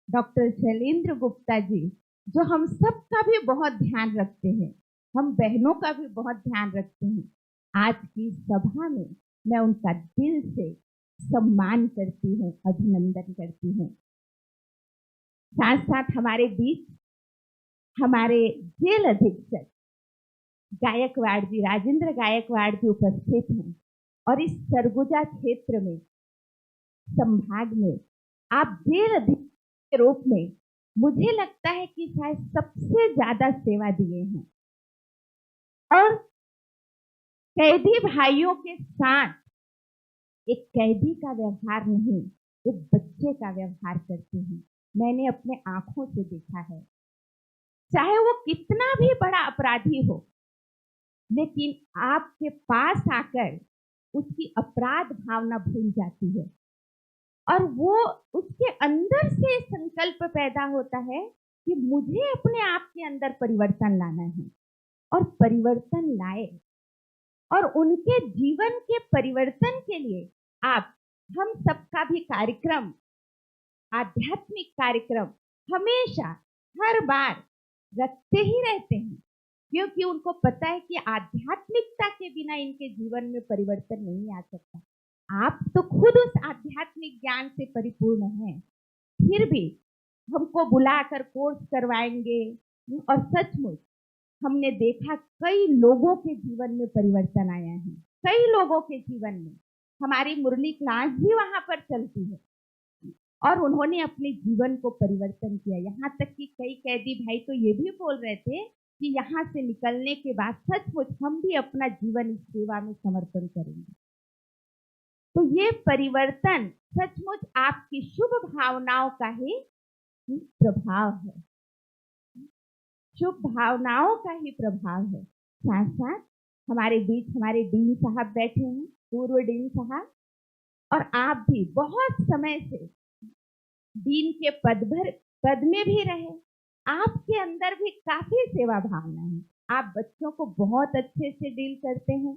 डॉक्टर शैलेंद्र गुप्ता जी, जो हम सबका भी बहुत ध्यान रखते हैं, हम बहनों का भी बहुत ध्यान रखते हैं, आज की सभा में मैं उनका दिल से सम्मान करती हूँ, अभिनंदन करती हूँ। साथ साथ हमारे बीच हमारे जेल अधीक्षक गायकवाड़ जी, राजेंद्र गायकवाड़ जी उपस्थित हैं और इस सरगुजा क्षेत्र में, संभाग में आप जेल अधीक्षक के रूप में मुझे लगता है कि शायद सबसे ज्यादा सेवा दिए हैं और कैदी भाइयों के साथ एक कैदी का व्यवहार नहीं, एक बच्चे का व्यवहार करते हैं। मैंने अपने आंखों से देखा है, चाहे वो कितना भी बड़ा अपराधी हो, लेकिन आपके पास आकर उसकी अपराध भावना भूल जाती है और वो उसके अंदर से संकल्प पैदा होता है कि मुझे अपने आप के अंदर परिवर्तन लाना है और परिवर्तन लाए। और उनके जीवन के परिवर्तन के लिए आप हम सबका भी कार्यक्रम, आध्यात्मिक कार्यक्रम हमेशा हर बार रखते ही रहते हैं, क्योंकि उनको पता है कि आध्यात्मिकता के बिना इनके जीवन में परिवर्तन नहीं आ सकता। आप तो खुद उस आध्यात्मिक ज्ञान से परिपूर्ण हैं, फिर भी हमको बुलाकर कोर्स करवाएंगे। और सचमुच हमने देखा कई लोगों के जीवन में परिवर्तन आया है, कई लोगों के जीवन में। हमारी मुरली क्लास भी वहां पर चलती है और उन्होंने अपने जीवन को परिवर्तन किया। यहाँ तक कि कई कैदी भाई तो ये भी बोल रहे थे कि यहाँ से निकलने के बाद सचमुच हम भी अपना जीवन इस सेवा में समर्पण करेंगे। तो ये परिवर्तन सचमुच आपकी शुभ भावनाओं का ही प्रभाव है। शुभ भावनाओं का ही प्रभाव है। साथ साथ हमारे बीच हमारे डीन साहब बैठे हैं, पूर्व डीन साहब, और आप भी बहुत समय से डीन के पद में भी रहे। आपके अंदर भी काफी सेवा भावना है। आप बच्चों को बहुत अच्छे से डील करते हैं।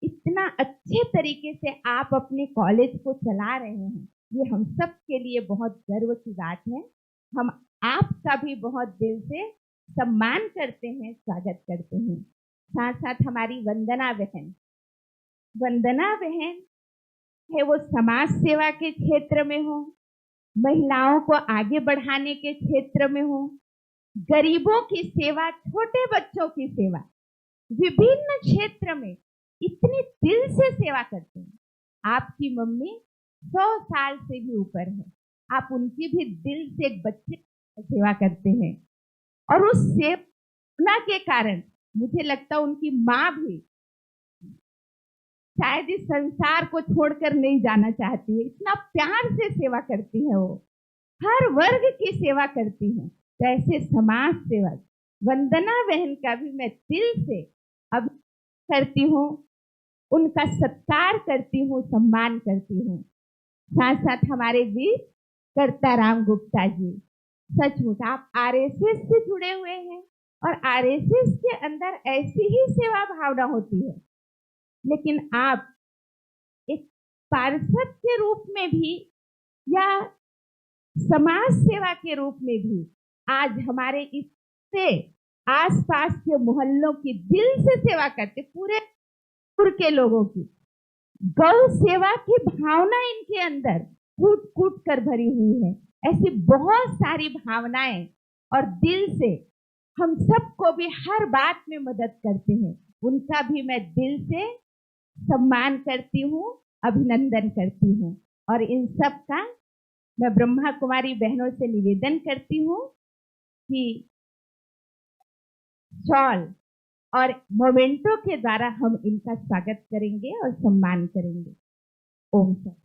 इतना अच्छे तरीके से आप अपने कॉलेज को चला रहे हैं, ये हम सब के लिए बहुत गर्व की बात है। हम आपका भी बहुत दिल से सम्मान करते हैं, स्वागत करते हैं। साथ साथ हमारी वंदना बहन है, वो समाज सेवा के क्षेत्र में हो, महिलाओं को आगे बढ़ाने के क्षेत्र में हो, गरीबों की सेवा, छोटे बच्चों की सेवा, विभिन्न क्षेत्र में इतनी दिल से सेवा करते हैं। आपकी मम्मी 100 साल से भी ऊपर है, आप उनकी भी दिल से एक बच्चे की सेवा करते हैं, और उस सेवा के कारण मुझे लगता है उनकी माँ भी शायद इस संसार को छोड़कर नहीं जाना चाहती है। इतना प्यार से सेवा करती है, वो हर वर्ग की सेवा करती है। तो ऐसे समाज सेवक वंदना बहन का भी मैं दिल से अब करती हूँ, उनका सत्कार करती हूँ, सम्मान करती हूँ। साथ साथ हमारे बीच कर्ताराम गुप्ता जी, सचमुच आप आरएसएस से जुड़े हुए हैं, और आरएसएस के अंदर ऐसी ही सेवा भावना होती है, लेकिन आप एक पार्षद के रूप में भी या समाज सेवा के रूप में भी आज हमारे इससे आसपास के मोहल्लों की दिल से सेवा करते, पूरे के लोगों की गौ सेवा की भावना इनके अंदर कूट कूट कर भरी हुई है। ऐसी बहुत सारी भावनाएं, और दिल से हम सबको भी हर बात में मदद करते हैं। उनका भी मैं दिल से सम्मान करती हूँ, अभिनंदन करती हूँ। और इन सब का मैं ब्रह्मा कुमारी बहनों से निवेदन करती हूँ कि शॉल और मोमेंटो के द्वारा हम इनका स्वागत करेंगे और सम्मान करेंगे। ओम शांति।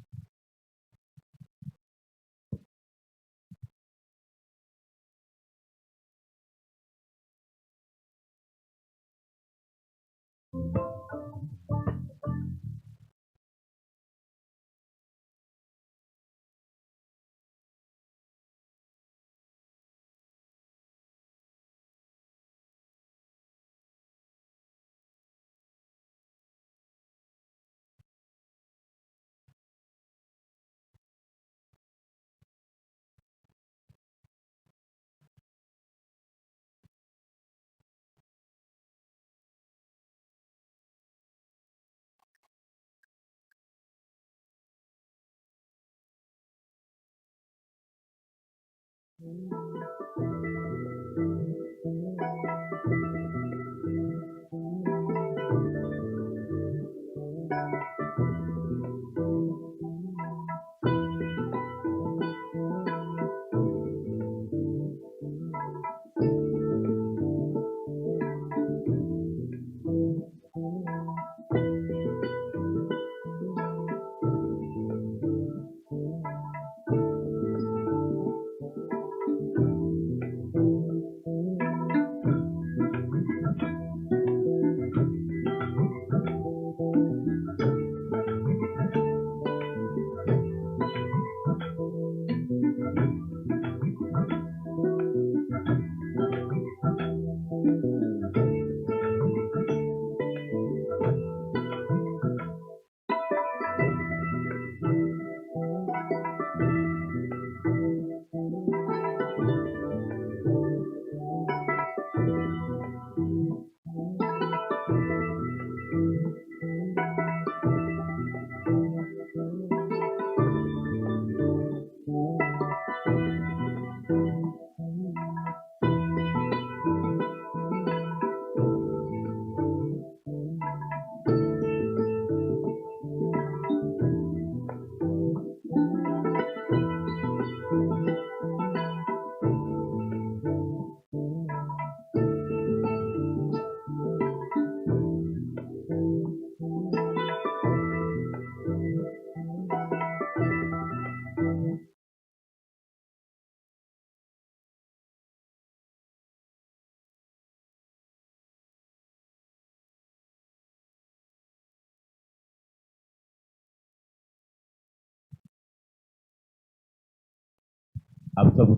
आप सब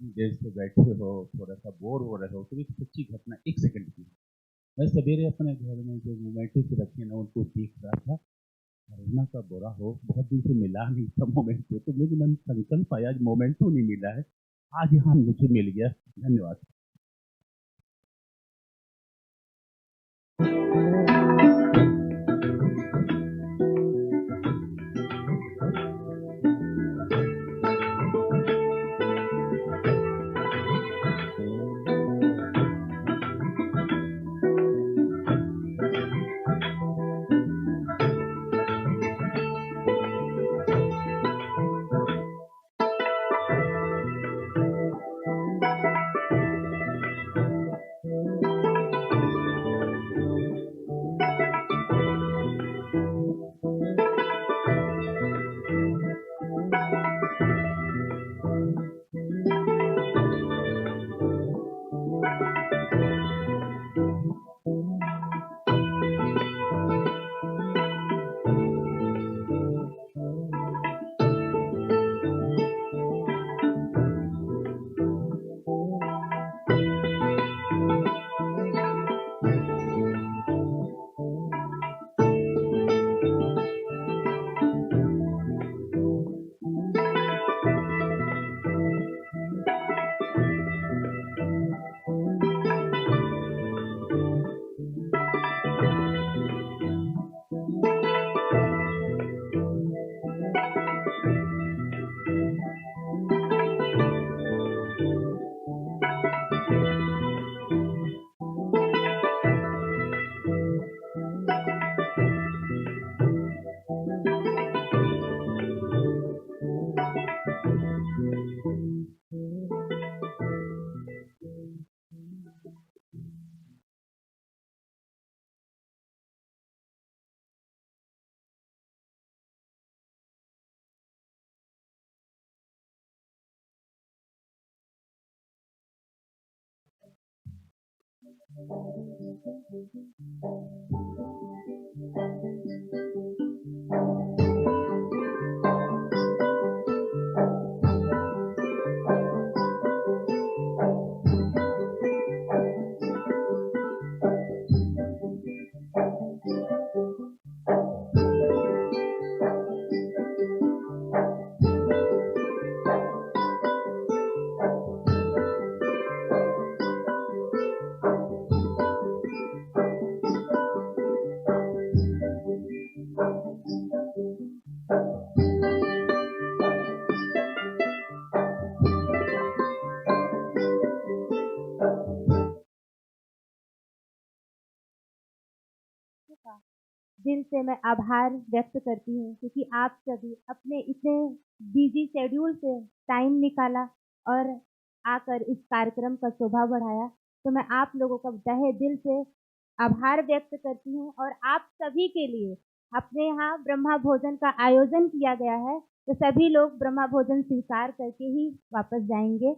देर से बैठे हो, थोड़ा सा बोर हो रहे हो, तो एक सच्ची घटना 1 सेकंड की। मैं सवेरे अपने घर में जो मोमेंट्स रखे ना उनको देख रहा था। करुणा का बुरा हो, बहुत दिन से मिला नहीं था मोमेंटो, तो मुझे मन संकल्प आया, आज मोमेंटो नहीं मिला है, आज यहाँ मुझे मिल गया। धन्यवाद। दिल से मैं आभार व्यक्त करती हूँ क्योंकि आप सभी अपने इतने बिजी शेड्यूल से टाइम निकाला और आकर इस कार्यक्रम का शोभा बढ़ाया। तो मैं आप लोगों का तहे दिल से आभार व्यक्त करती हूँ और आप सभी के लिए अपने यहाँ ब्रह्मा भोजन का आयोजन किया गया है, तो सभी लोग ब्रह्मा भोजन स्वीकार करके ही वापस जाएंगे।